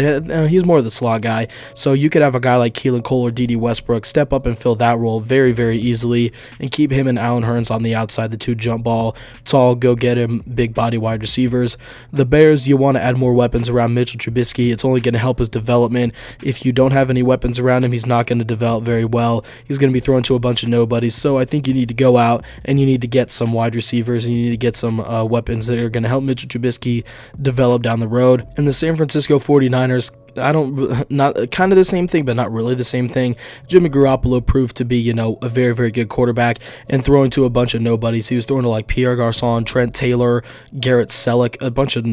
He's more of the slot guy. So you could have a guy like Keelan Cole or Dede Westbrook step up and fill that role very, very easily and keep him and Allen Hurns on the outside, the 2 jump ball, tall, go get him, big body wide receivers. The Bears, you want to add more weapons around Mitchell Trubisky. It's only going to help his development. If you don't have any weapons around him, he's not going to develop very well. He's going to be thrown to a bunch of nobodies. So I think you need to go out and you need to get some wide receivers and you need to get some weapons that are going to help Mitchell Trubisky develop down the road. And the San Francisco 49ers, not kind of the same thing, but not really the same thing. Jimmy Garoppolo proved to be, a very, very good quarterback and throwing to a bunch of nobodies. He was throwing to like Pierre Garçon, Trent Taylor, Garrett Selleck, a bunch of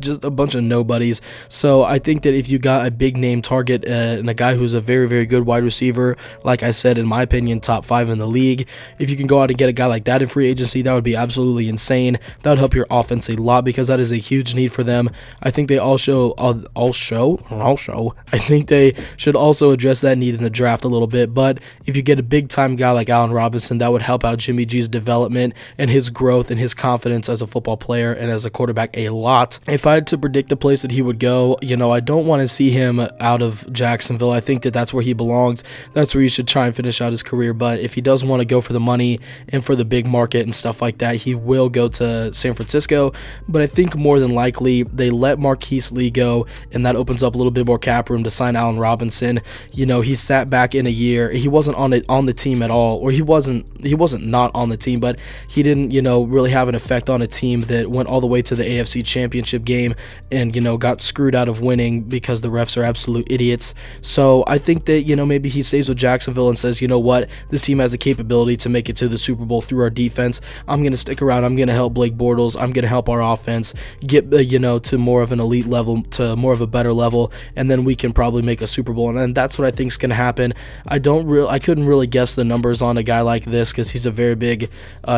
just a bunch of nobodies. So I think that if you got a big name target and a guy who's a very, very good wide receiver, like I said, in my opinion, top 5 in the league, if you can go out and get a guy like that in free agency, that would be absolutely insane. That would help your offense a lot because that is a huge need for them. I think they I think they should also address that need in the draft a little bit, but if you get a big-time guy like Allen Robinson, that would help out Jimmy G's development and his growth and his confidence as a football player and as a quarterback a lot. If I had to predict the place that he would go, I don't want to see him out of Jacksonville. I think that that's where he belongs. That's where he should try and finish out his career, but if he doesn't want to go for the money and for the big market and stuff like that, he will go to San Francisco, but I think more than likely they let Marquise Lee go, and that opens up a little bit more cap room to sign Allen Robinson. He sat back in a year. He wasn't on the team at all, or he wasn't not on the team, but he didn't, really have an effect on a team that went all the way to the AFC Championship game and, got screwed out of winning because the refs are absolute idiots. So I think that, maybe he stays with Jacksonville and says, what, this team has the capability to make it to the Super Bowl through our defense. I'm going to stick around. I'm going to help Blake Bortles. I'm going to help our offense get, to more of an elite level, to more of a better level, and then we can probably make a Super Bowl. And that's what I think is going to happen. I couldn't really guess the numbers on a guy like this because he's a very big,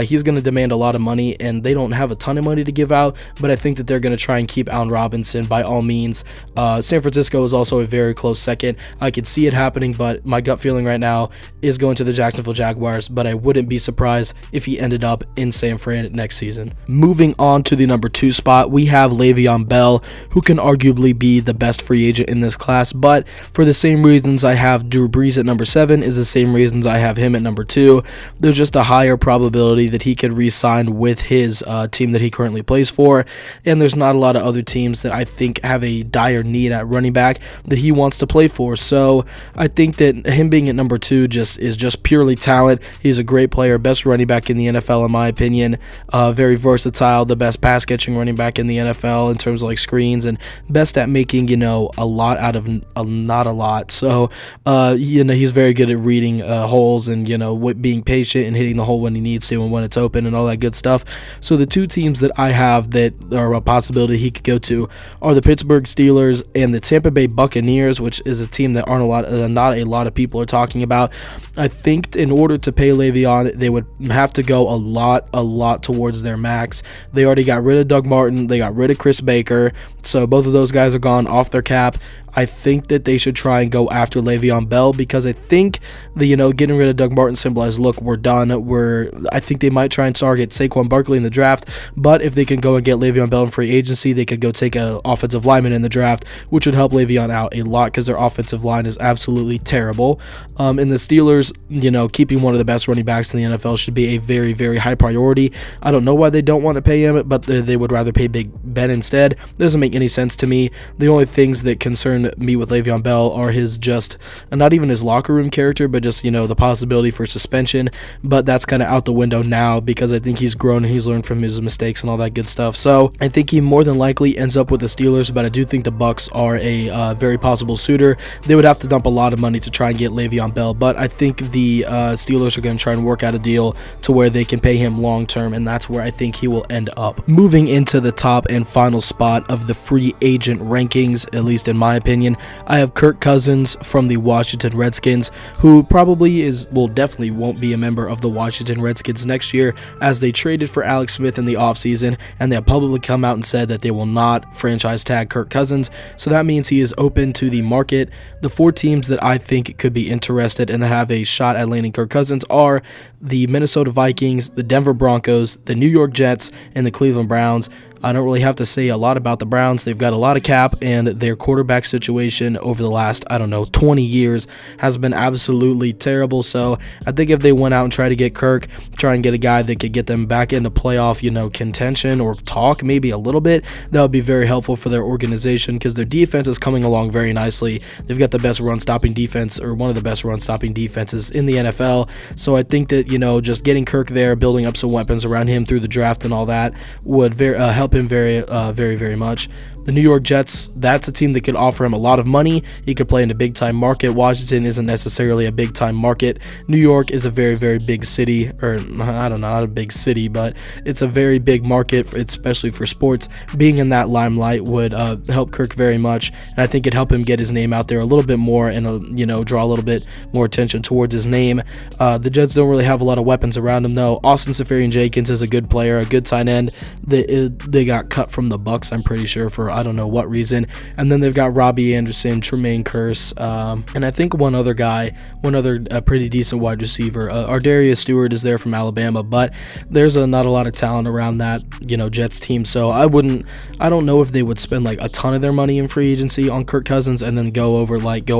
he's going to demand a lot of money, and they don't have a ton of money to give out, but I think that they're going to try and keep Allen Robinson by all means. San Francisco is also a very close second. I could see it happening, but my gut feeling right now is going to the Jacksonville Jaguars, but I wouldn't be surprised if he ended up in San Fran next season. Moving on to the number 2 spot, we have LeVeon Bell, who can arguably be the best free agent in this class, but for the same reasons I have Drew Brees at number 7 is the same reasons I have him at number 2. There's just a higher probability that he could re-sign with his team that he currently plays for, and there's not a lot of other teams that I think have a dire need at running back that he wants to play for. So I think that him being at number 2 is just purely talent. He's a great player, best running back in the NFL in my opinion, very versatile, the best pass catching running back in the NFL in terms of like screens, and best at making a lot out of not a lot. So he's very good at reading holes and being patient and hitting the hole when he needs to and when it's open and all that good stuff. So the 2 teams that I have that are a possibility he could go to are the Pittsburgh Steelers and the Tampa Bay Buccaneers, which is a team that not a lot of people are talking about. I think in order to pay Le'Veon, they would have to go a lot towards their max. They already got rid of Doug Martin, they got rid of Chris Baker, so both of those guys are gone off their cap. I think that they should try and go after Le'Veon Bell because I think that, getting rid of Doug Martin symbolized, look, we're done. I think they might try and target Saquon Barkley in the draft, but if they can go and get Le'Veon Bell in free agency, they could go take an offensive lineman in the draft, which would help Le'Veon out a lot because their offensive line is absolutely terrible. And the Steelers, keeping one of the best running backs in the NFL should be a very, very high priority. I don't know why they don't want to pay him, but they would rather pay Big Ben instead. Doesn't make any sense to me. The only things that concern me with Le'Veon Bell are not even his locker room character, but just the possibility for suspension, but that's kind of out the window now because I think he's grown and he's learned from his mistakes and all that good stuff. So I think he more than likely ends up with the Steelers, but I do think the Bucs are a very possible suitor. They would have to dump a lot of money to try and get Le'Veon Bell, but I think the Steelers are going to try and work out a deal to where they can pay him long term, and that's where I think he will end up. Moving into the top and final spot of the free agent rankings, at least in my opinion, I have Kirk Cousins from the Washington Redskins, who definitely won't be a member of the Washington Redskins next year, as they traded for Alex Smith in the offseason, and they have publicly come out and said that they will not franchise tag Kirk Cousins, so that means he is open to the market. The 4 teams that I think could be interested and that have a shot at landing Kirk Cousins are the Minnesota Vikings, the Denver Broncos, the New York Jets, and the Cleveland Browns. I don't really have to say a lot about the Browns. They've got a lot of cap, and their quarterback situation over the last, 20 years has been absolutely terrible. So I think if they went out and tried to get Kirk, try and get a guy that could get them back into playoff, contention or talk maybe a little bit, that would be very helpful for their organization because their defense is coming along very nicely. They've got the best run-stopping defense, or one of the best run-stopping defenses in the NFL. So I think that, just getting Kirk there, building up some weapons around him through the draft and all that would help him very, very much. The New York Jets, that's a team that could offer him a lot of money. He could play in a big-time market. Washington isn't necessarily a big-time market. New York is a very, very big city, or not a big city, but it's a very big market, especially for sports. Being in that limelight would help Kirk very much, and I think it'd help him get his name out there a little bit more and, draw a little bit more attention towards his name. The Jets don't really have a lot of weapons around him, though. Austin Seferian-Jenkins is a good player, a good tight end. They got cut from the Bucs, I'm pretty sure, for I don't know what reason. And then they've got Robbie Anderson, Tremaine Kearse, and I think one other pretty decent wide receiver. Ardarius Stewart is there from Alabama, but there's not a lot of talent around that, Jets team. So I don't know if they would spend like a ton of their money in free agency on Kirk Cousins and then go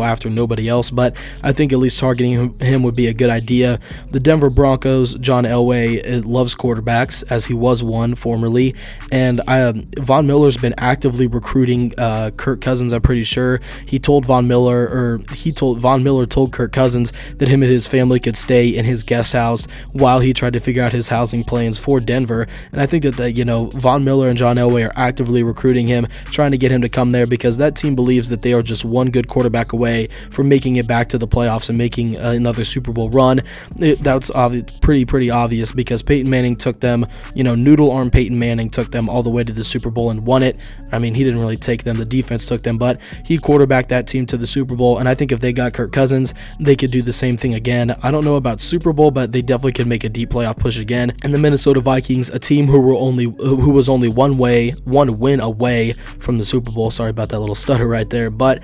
after nobody else, but I think at least targeting him would be a good idea. The Denver Broncos, John Elway loves quarterbacks, as he was one formerly, and Von Miller's been actively recruiting Kirk Cousins. I'm pretty sure Von Miller told Kirk Cousins that him and his family could stay in his guest house while he tried to figure out his housing plans for Denver. And I think that Von Miller and John Elway are actively recruiting him, trying to get him to come there because that team believes that they are just one good quarterback away from making it back to the playoffs and making another Super Bowl run. That's pretty obvious because Peyton Manning took them, noodle arm Peyton Manning took them all the way to the Super Bowl and won it. I mean, mean, he didn't really take them. The defense took them, but he quarterbacked that team to the Super Bowl, and I think if they got Kirk Cousins, they could do the same thing again. I don't know about Super Bowl, but they definitely could make a deep playoff push again. And the Minnesota Vikings, a team who was only one win away from the Super Bowl. Sorry about that little stutter right there, but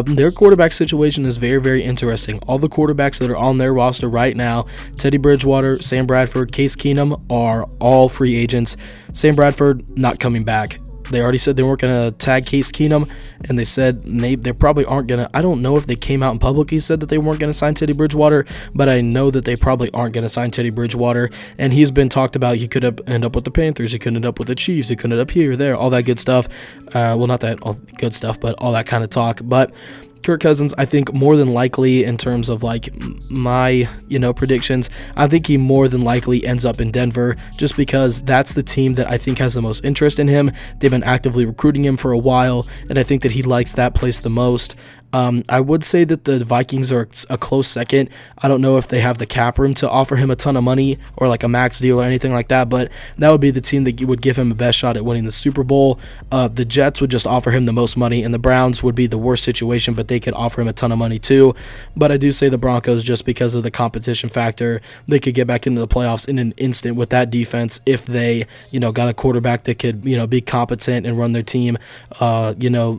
their quarterback situation is very, very interesting. All the quarterbacks that are on their roster right now, Teddy Bridgewater, Sam Bradford, Case Keenum, are all free agents. Sam Bradford not coming back. They already said they weren't going to tag Case Keenum, and they said they probably aren't going to. I don't know if they came out and publicly said that they weren't going to sign Teddy Bridgewater, but I know that they probably aren't going to sign Teddy Bridgewater, and he's been talked about. He could end up with the Panthers. He could end up with the Chiefs. He could end up here, there, all that good stuff. Well, not that all good stuff, but all that kind of talk. But Kirk Cousins, I think more than likely, in terms of like my predictions, I think he more than likely ends up in Denver, just because that's the team that I think has the most interest in him. They've been actively recruiting him for a while, and I think that he likes that place the most. I would say that the Vikings are a close second. I don't know if they have the cap room to offer him a ton of money or like a max deal or anything like that, but that would be the team that would give him the best shot at winning the Super Bowl. The Jets would just offer him the most money, and the Browns would be the worst situation, but they could offer him a ton of money too. But I do say the Broncos, just because of the competition factor. They could get back into the playoffs in an instant with that defense if they, got a quarterback that could, be competent and run their team. I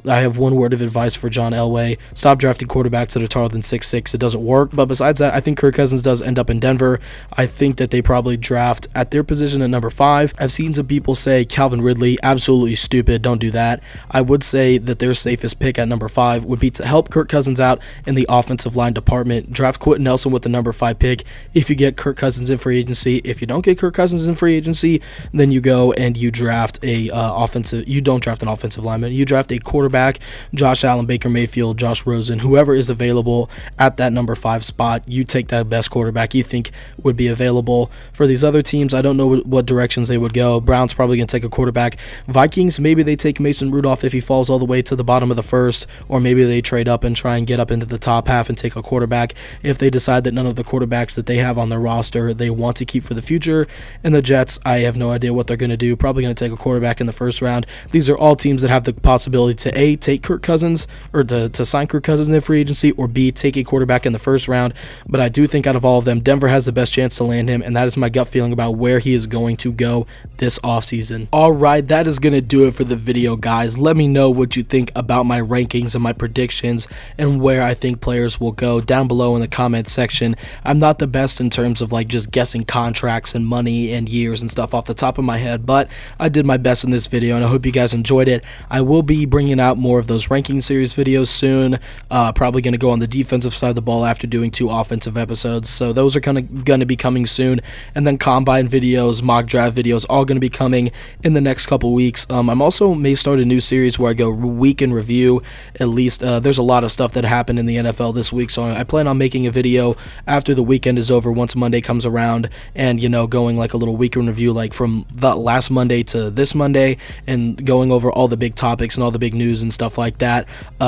have one word of advice for John Elway. Stop drafting quarterbacks that are taller than 6'6". It doesn't work. But besides that, I think Kirk Cousins does end up in Denver. I think that they probably draft at their position at number 5. I've seen some people say Calvin Ridley, absolutely stupid. Don't do that. I would say that their safest pick at number 5 would be to help Kirk Cousins out in the offensive line department. Draft Quentin Nelson with the number 5 pick if you get Kirk Cousins in free agency. If you don't get Kirk Cousins in free agency, then you go and you draft you don't draft an offensive lineman. You draft a quarterback, Josh Allen, Baker Mayfield, Josh Rosen, whoever is available at that number 5 spot. You take that best quarterback you think would be available. For these other teams, I don't know what directions they would go. Browns probably going to take a quarterback. Vikings, maybe they take Mason Rudolph if he falls all the way to the bottom of the first, or maybe they trade up and try and get up into the top half and take a quarterback if they decide that none of the quarterbacks that they have on their roster they want to keep for the future. And the Jets, I have no idea what they're going to do. Probably going to take a quarterback in the first round. These are all teams that have the possibility to A, take Kirk Cousins, or to sign Kirk Cousins in free agency, or B, take a quarterback in the first round. But I do think out of all of them, Denver has the best chance to land him, and that is my gut feeling about where he is going to go this offseason. Alright, that is going to do it for the video, guys. Let me know what you think about my rankings and my predictions and where I think players will go down below in the comment section. I'm not the best in terms of like just guessing contracts and money and years and stuff off the top of my head, but I did my best in this video, and I hope you guys enjoyed it. I will be bringing out more of those ranking series videos soon. Probably going to go on the defensive side of the ball after doing 2 offensive episodes, so those are going to be coming soon. And then combine videos, mock draft videos, all going to be coming in the next couple weeks. I'm also may start a new series where I go week in review. At least there's a lot of stuff that happened in the NFL this week, so I plan on making a video after the weekend is over, once Monday comes around, and going like a little week in review, like from the last Monday to this Monday, and going over all the big topics and all the big news and stuff like that.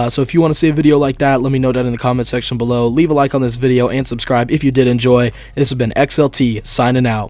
So if you want to see a video like that, let me know that in the comment section below. Leave a like on this video and subscribe if you did enjoy. This has been XLT signing out.